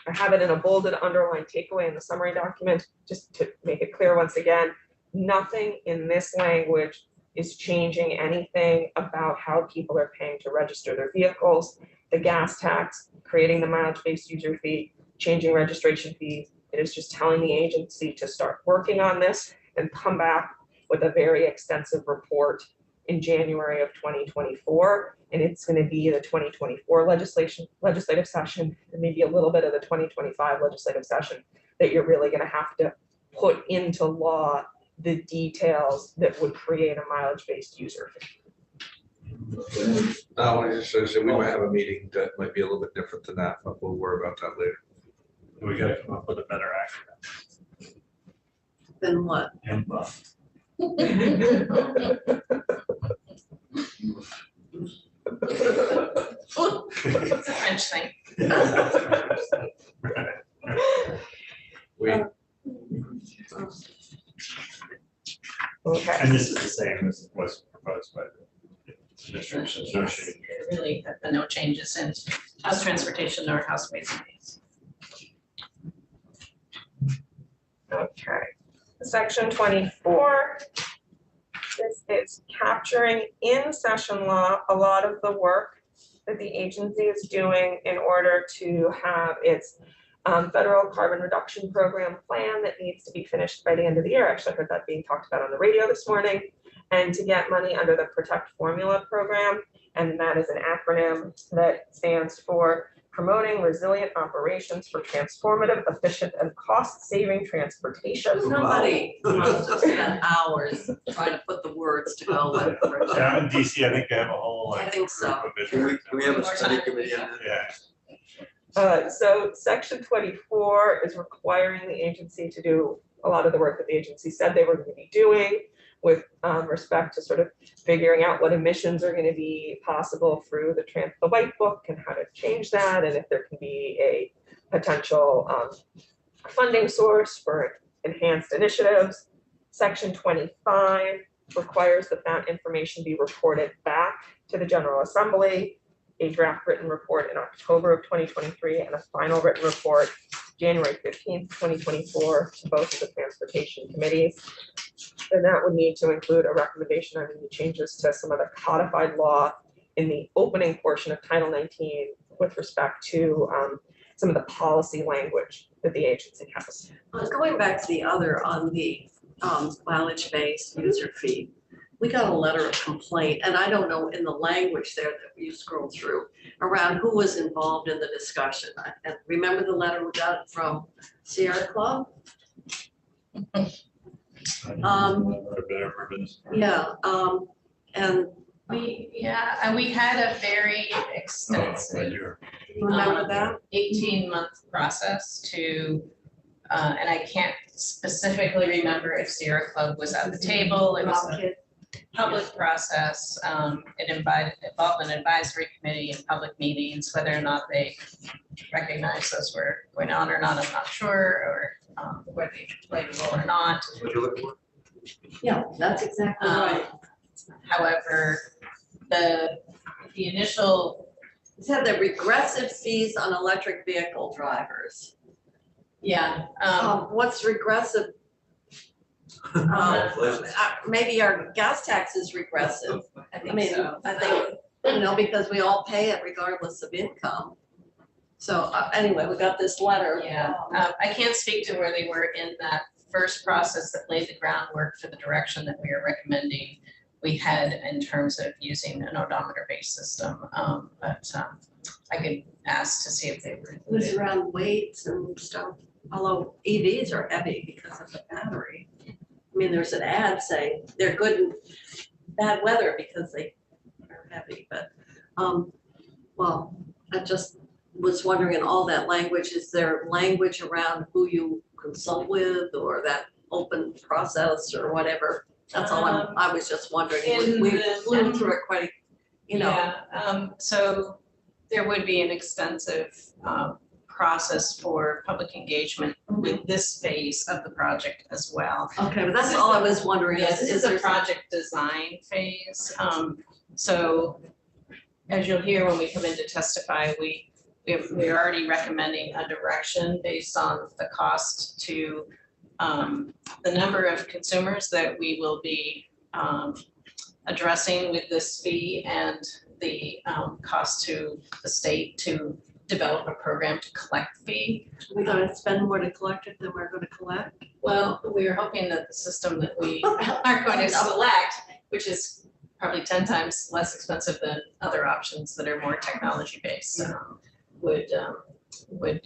have it in a bolded underlined takeaway in the summary document, just to make it clear once again. Nothing in this language is changing anything about how people are paying to register their vehicles. The gas tax, creating the mileage-based user fee, changing registration fees. It is just telling the agency to start working on this and come back with a very extensive report in January of 2024. And it's going to be the 2024 legislative session and maybe a little bit of the 2025 legislative session that you're really going to have to put into law the details that would create a mileage-based user fee. I want to just say, we might have a meeting that might be a little bit different than that, but we'll worry about that later. We gotta come up with a better acronym. Then what? And buff. It's a French thing. We, Okay. And this is the same as was proposed by the administration. No Yes, change. there really have been no changes in House Transportation or House Ways and Means. Okay, section 24. This is capturing in session law a lot of the work that the agency is doing in order to have its federal carbon reduction program plan that needs to be finished by the end of the year. Actually, I heard that being talked about on the radio this morning. And to get money under the Protect Formula program, and that is an acronym that stands for Promoting Resilient Operations for Transformative, Efficient, and Cost-Saving Transportation. Somebody must have spent hours trying to put the words to go with. Down in DC, I think they have a whole like. I think so. group of Can we, it. can we have a study committee on that? Yeah. So section 24 is requiring the agency to do a lot of the work that the agency said they were going to be doing with respect to sort of figuring out what emissions are going to be possible through the white book and how to change that, and if there can be a potential funding source for enhanced initiatives. Section 25 requires that that information be reported back to the General Assembly, a draft written report in October of 2023, and a final written report January 15th, 2024 to both of the transportation committees. And that would need to include a recommendation on any changes to some of the codified law in the opening portion of Title 19 with respect to some of the policy language that the agency has. Going back to the other on the mileage-based user fee, we got a letter of complaint, and I don't know in the language there that you scroll through around who was involved in the discussion. And remember the letter we got from Sierra Club? Yeah, and We had a very extensive remember that? 18-month process to, and I can't specifically remember if Sierra Club was at the table. It was a public process. It involved an advisory committee and public meetings. Whether or not they recognize those were going on or not, I'm not sure, or whether they played a role or not. What you looking for? Yeah, that's exactly right. However, the initial, It said the regressive fees on electric vehicle drivers. yeah, What's regressive? Maybe our gas tax is regressive. I I think mean, so. I think, because we all pay it regardless of income. So anyway, we got this letter. Yeah, I can't speak to where they were in that first process that laid the groundwork for the direction that we are recommending we head in terms of using an odometer-based system. I could ask to see if they were It was included. around weights and stuff, although EVs are heavy because of the battery. I mean, there's an ad saying they're good in bad weather because they are heavy, but, well, I just was wondering in all that language, is there language around who you consult with or that open process or whatever? That's all I was just wondering. In We the- flew through it quite, you know. Yeah, so there would be an extensive process for public engagement with this phase of the project as well. Okay, but that's all I was wondering. Yes, this is there a project design phase. So as you'll hear when we come in to testify, we're already recommending a direction based on the cost to the number of consumers that we will be addressing with this fee and the cost to the state to develop a program to collect the fee. We're gonna spend more to collect it than we're gonna collect? Well, we're hoping that the system that we are going to select, which is probably 10 times less expensive than other options that are more technology-based, would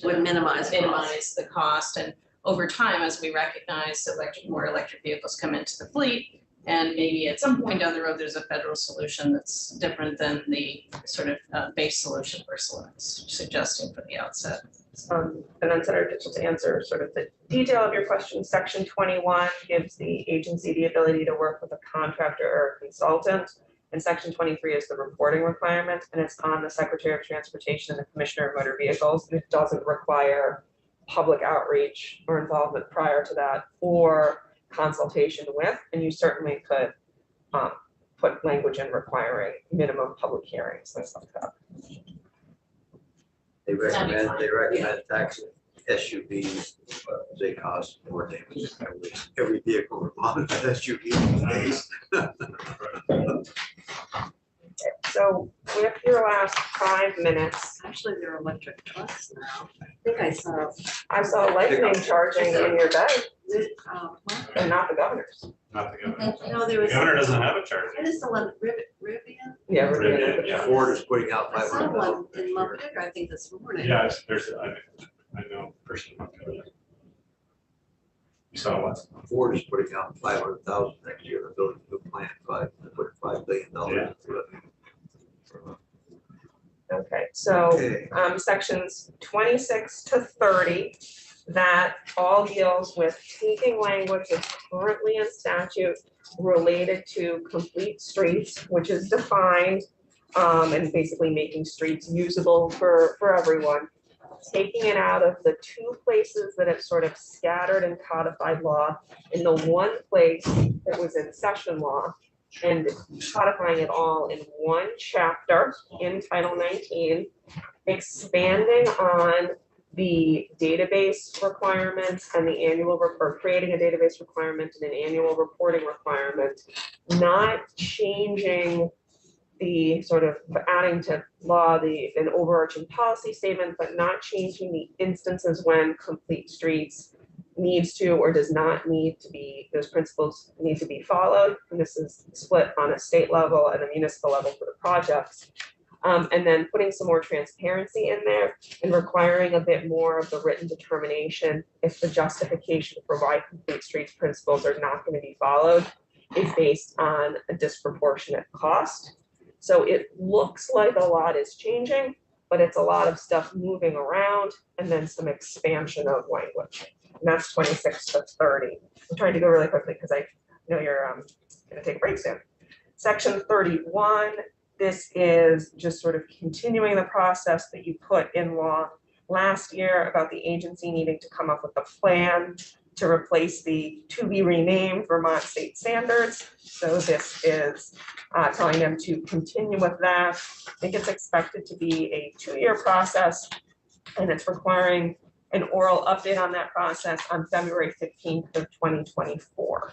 Minimize costs. the cost. And over time, as we recognize more electric vehicles come into the fleet, and maybe at some point down the road, there's a federal solution that's different than the sort of base solution we're suggesting for the outset. And then Senator Kitchell, to answer sort of the detail of your question, section 21 gives the agency the ability to work with a contractor or a consultant. And section 23 is the reporting requirement, and it's on the Secretary of Transportation and the Commissioner of Motor Vehicles. And it doesn't require public outreach or involvement prior to that or consultation with, and you certainly could put language in requiring minimum public hearings and stuff like that. They That'd be recommend, fine. they recommend taxing SUVs, but they cost more damage. Every vehicle requires an SUV these days. So with your last 5 minutes, Actually, they're electric trucks now. I think I saw, I saw lightning charging in your bed, what? and not the governor's. Not the governor. No, there The was. governor doesn't have a charger. What is the one, Rivian? Yeah, we're doing Rivian, it. yeah. Ford is putting out I saw one $500,000 in next year. Montpelier, I think this morning. Yeah, I know a person. You saw what? Ford is putting out $500,000 next year. They're building a new plant, they put $5 billion into it. Okay, so Okay, sections 26 to 30, that all deals with taking language that's currently in statute related to complete streets, which is defined, and basically making streets usable for everyone. Taking it out of the 2 places that it's sort of scattered in codified law, in the 1 place that was in session law, and codifying it all in 1 chapter in Title 19, expanding on the database requirements and the annual, or creating a database requirement and an annual reporting requirement, not changing the sort of adding to law an overarching policy statement, but not changing the instances when complete streets needs to or does not need to be, those principles need to be followed. And this is split on a state level and a municipal level for the projects. And then putting some more transparency in there and requiring a bit more of the written determination if the justification for why complete streets principles are not going to be followed is based on a disproportionate cost. So it looks like a lot is changing, but it's a lot of stuff moving around and then some expansion of language. And that's 26 to 30. I'm trying to go really quickly because I know you're gonna take a break soon. Section 31, this is just sort of continuing the process that you put in law last year about the agency needing to come up with a plan to replace the to be renamed Vermont state standards. So this is telling them to continue with that. I think it's expected to be a 2-year process, and it's requiring an oral update on that process on February 15th of 2024.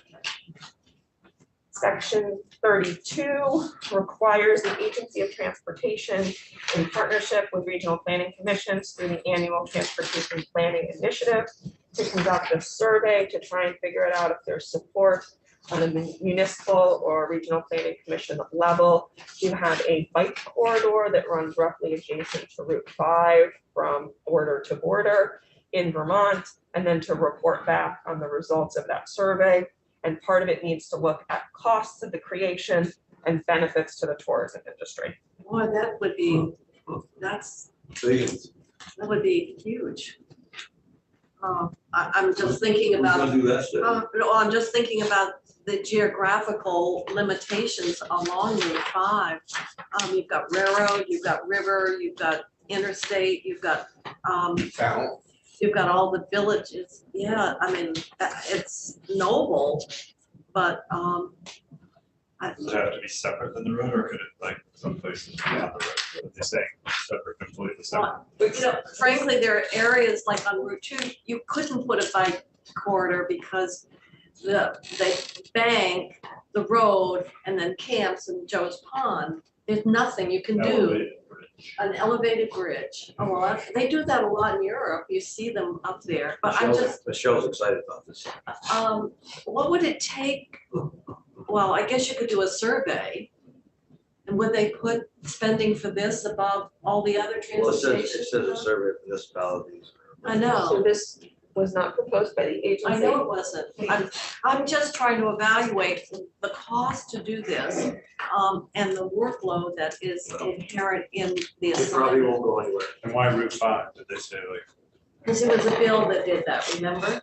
Section 32 requires the Agency of Transportation in partnership with regional planning commissions through the annual Transportation Planning Initiative to conduct a survey to try and figure it out if there's support on a municipal or regional planning commission level to have a bike corridor that runs roughly adjacent to Route 5 from border to border in Vermont, and then to report back on the results of that survey. And part of it needs to look at costs of the creation and benefits to the tourism industry. Boy, that would be, Please. that would be huge. I'm just thinking about, do that stuff. no, I'm just thinking about the geographical limitations along Route 5. You've got railroad, you've got river, you've got interstate, you've got, Town. you've got all the villages. Yeah, I mean, it's noble, but, Does it have to be separate than the road, or could it, like, some places be on the road? What they say, separate, completely separate? you know, frankly, there are areas like on Route 2, you couldn't put a bike corridor because they bank the road and then camps in Joe's Pond. There's nothing you can do. Elevated bridge. An elevated bridge. Oh, well, they do that a lot in Europe. You see them up there, but I'm just, Michelle's excited about this. what would it take? Well, I guess you could do a survey. And would they put spending for this above all the other Well, it transportation? says a survey of municipalities. I know. So this was not proposed by the agency. I know it wasn't. I'm just trying to evaluate the cost to do this, and the workload that is inherent in the It probably assignment. won't go anywhere. And why Route 5? Did they say like, Because it was a bill that did that, remember?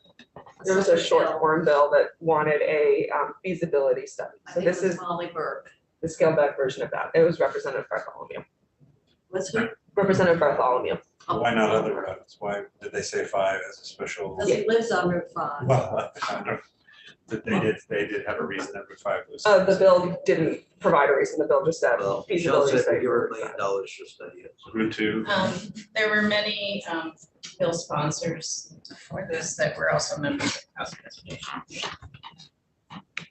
There was a short form bill that wanted a feasibility study. I So think it this was is Molly Burke. the scaled back version of that. It was Representative Bartholomew. Was who? Representative Bartholomew. why not other roads? Why did they say 5 as a special? Because he lives on Route 5. Well, I don't, but they did have a reason that Route 5 was. The bill didn't provide a reason. The bill just said Well, Michelle feasibility said study. we give her for $1 million to study it. Route 2. There were many bill sponsors for this that were also members of House Transportation.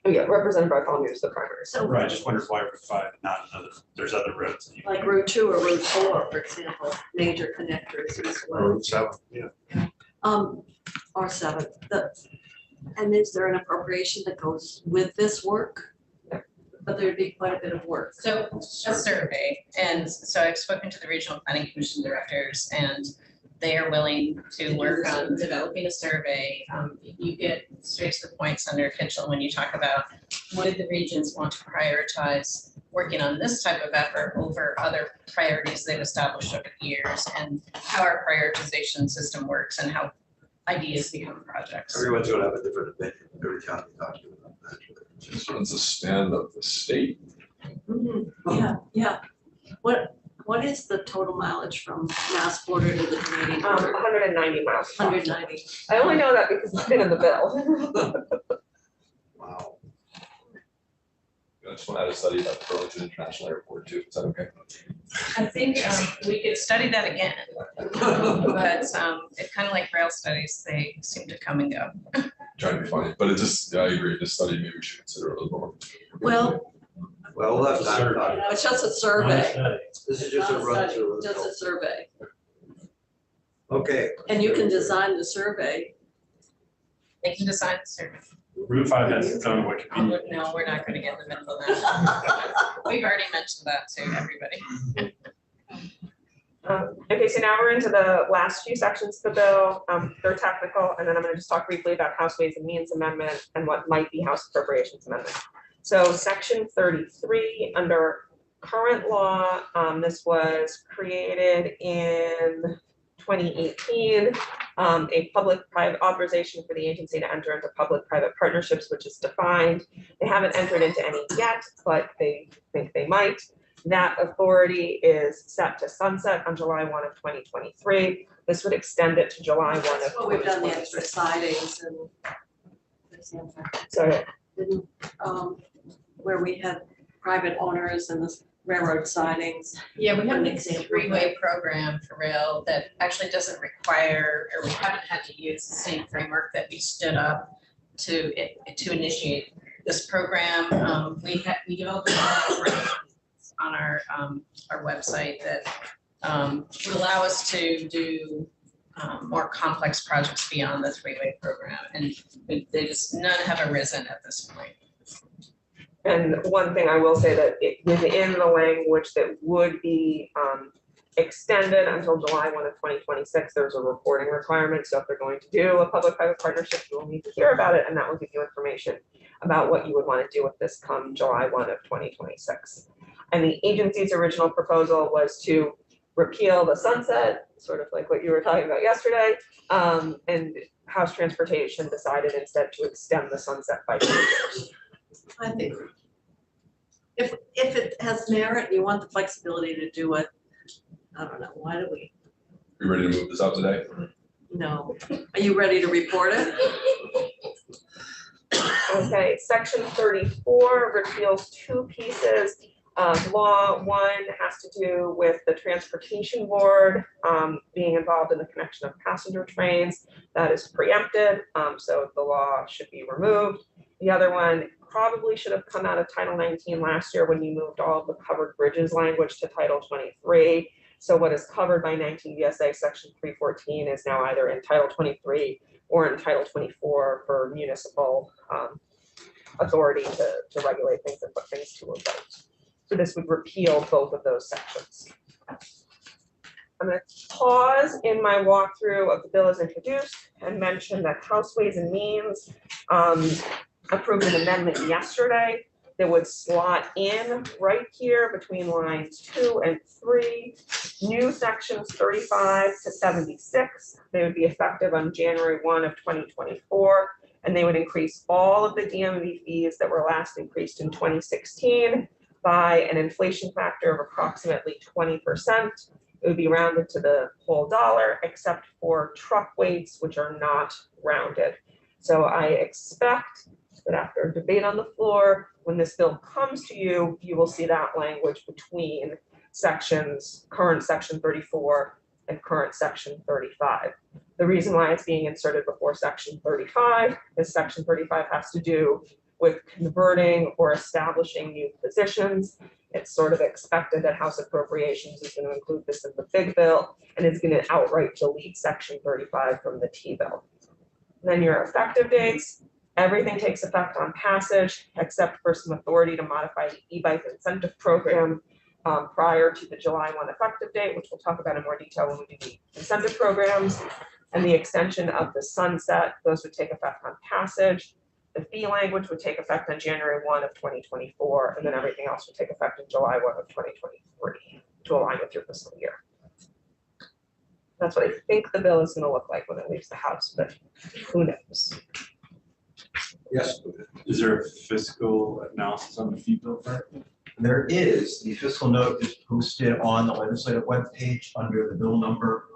Oh, yeah, Representative Bartholomew is the primary. So Right, I just wondered why Route 5 and not another, there's other roads. that you can like do. Route 2 or Route 4, for example, major connectors as well. Route 7, yeah. Or 7. And is there an appropriation that goes with this work? But there'd be quite a bit of work. So a survey, and so I've spoken to the regional planning commission directors, and they are willing to work on developing a survey. You get straight to the point, Senator Kitchell, when you talk about would the regions want to prioritize working on this type of effort over other priorities they've established over the years, and how our prioritization system works and how ideas become projects. Everyone's gonna have a different opinion, every time you talk to them about that. Just runs the stand of the state. Yeah. What is the total mileage from Mass border to the Canadian border? 190 miles. 190. I only know that because it's been in the bill. Wow. I just want to add a study about the Burlington International Airport too. Is that okay? I think we could study that again, but it's kind of like rail studies, they seem to come and go. Trying to be funny, but it just, yeah, I agree. This study, maybe we should consider it a little more. Well, Well, we'll have time to talk. it's just a survey. This is just a Not run study, through. Just a survey. Okay. And you can design the survey. They can design the survey. Route 5 has its own Wikipedia. No, we're not gonna get in the middle of that. We've already mentioned that to everybody. Okay, so now we're into the last few sections of the bill. They're technical, and then I'm gonna just talk briefly about House Ways and Means Amendment and what might be House Appropriations Amendment. So section 33, under current law, this was created in 2018. A public-private authorization for the agency to enter into public-private partnerships, which is defined. They haven't entered into any yet, but they think they might. That authority is set to sunset on July 1 of 2023. This would extend it to July 1 of That's what we've done the extra 2026. sidings and. So Didn't, where we had private owners and the railroad sidings. Yeah, we have An an example of three-way program for rail that actually doesn't require, or we haven't had to use the same framework that we stood up to initiate this program. We developed on our website that would allow us to do more complex projects beyond the three-way program. And they just, none have arisen at this point. And one thing I will say that within the language that would be extended until July 1 of 2026, there's a reporting requirement. So if they're going to do a public-private partnership, you will need to hear about it, and that will give you information about what you would want to do with this come July 1 of 2026. And the agency's original proposal was to repeal the sunset, sort of like what you were talking about yesterday, and House Transportation decided instead to extend the sunset by 2 years. I think if it has merit, you want the flexibility to do it. I don't know, why do we? You ready to move this out today? No. Are you ready to report it? Okay, section 34 repeals 2 pieces of law. One has to do with the transportation board being involved in the connection of passenger trains. That is preempted, so the law should be removed. The other one probably should have come out of Title 19 last year when you moved all of the covered bridges language to Title 23. So what is covered by 19 VSA section 314 is now either in Title 23 or in Title 24 for municipal authority to regulate things and put things to a vote. So this would repeal both of those sections. I'm going to pause in my walkthrough of the bill as introduced and mention that House Ways and Means approved an amendment yesterday that would slot in right here between lines 2 and 3, new sections 35 to 76. They would be effective on January 1 of 2024, and they would increase all of the DMV fees that were last increased in 2016 by an inflation factor of approximately 20%. It would be rounded to the whole dollar, except for truck weights, which are not rounded. So I expect that after a debate on the floor, when this bill comes to you, you will see that language between sections, current section 34 and current section 35. The reason why it's being inserted before section 35 is section 35 has to do with converting or establishing new positions. It's sort of expected that House Appropriations is going to include this in the big bill and is going to outright delete section 35 from the T bill. Then your effective dates. Everything takes effect on passage, except for some authority to modify the e-bike incentive program prior to the July 1 effective date, which we'll talk about in more detail when we do the incentive programs, and the extension of the sunset. Those would take effect on passage. The fee language would take effect on January 1 of 2024, and then everything else would take effect in July 1 of 2023 to align with your fiscal year. That's what I think the bill is going to look like when it leaves the House, but who knows? Yes. Is there a fiscal analysis on the fee bill? There is, the fiscal note is posted on the legislative webpage under the bill number,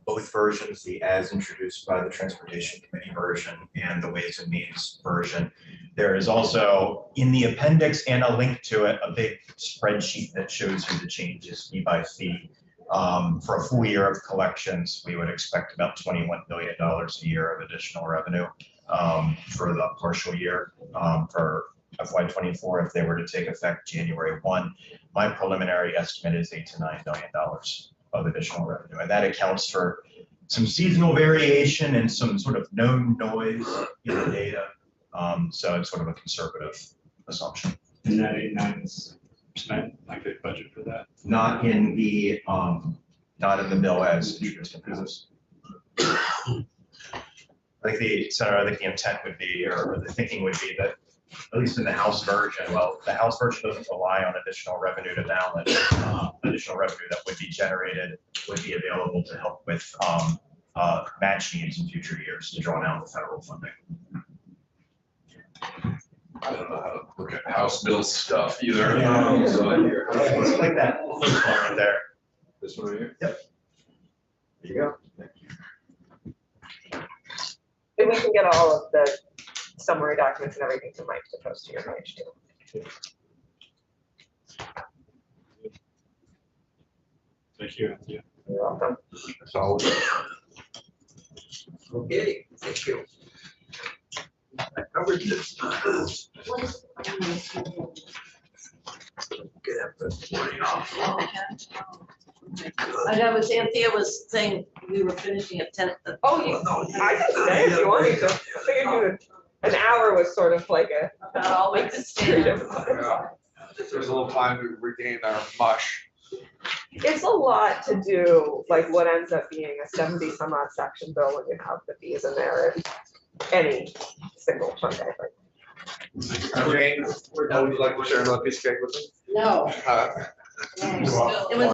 both versions, the as introduced by the Transportation Committee version and the Ways and Means version. There is also in the appendix and a link to it, a big spreadsheet that shows you the changes fee by fee. For a full year of collections, we would expect about $21 billion a year of additional revenue for the partial year for FY24 if they were to take effect January 1. My preliminary estimate is $8 to $9 million of additional revenue, and that accounts for some seasonal variation and some sort of known noise in the data. So it's sort of a conservative assumption. And that 8-9 is spent, like they budget for that? Not in the bill as introduced in House. I think the intent would be, or the thinking would be that, at least in the House version, well, the House version doesn't rely on additional revenue to balance. Additional revenue that would be generated would be available to help with match needs in future years to draw down the federal funding. I don't know how to look at House bill stuff either. Yeah. So here. It's like that first one right there. This one right here? Yep. There you go. And we can get all of the summary documents and everything from Mike to post to your page too. Thank you. Yeah. You're welcome. That's all. Okay, thank you. I covered this. Get up this morning off. I know, as Anthea was saying, we were finishing at 10. Oh, I can stay if you want me to. I figured an hour was sort of like a. About all we could stand. Yeah. There's a little time to regain our mush. It's a lot to do, like what ends up being a 70 some odd section bill when you have the fees in there and any single Sunday. Jane, would you like to share another piece of cake with us? No. Uh, It was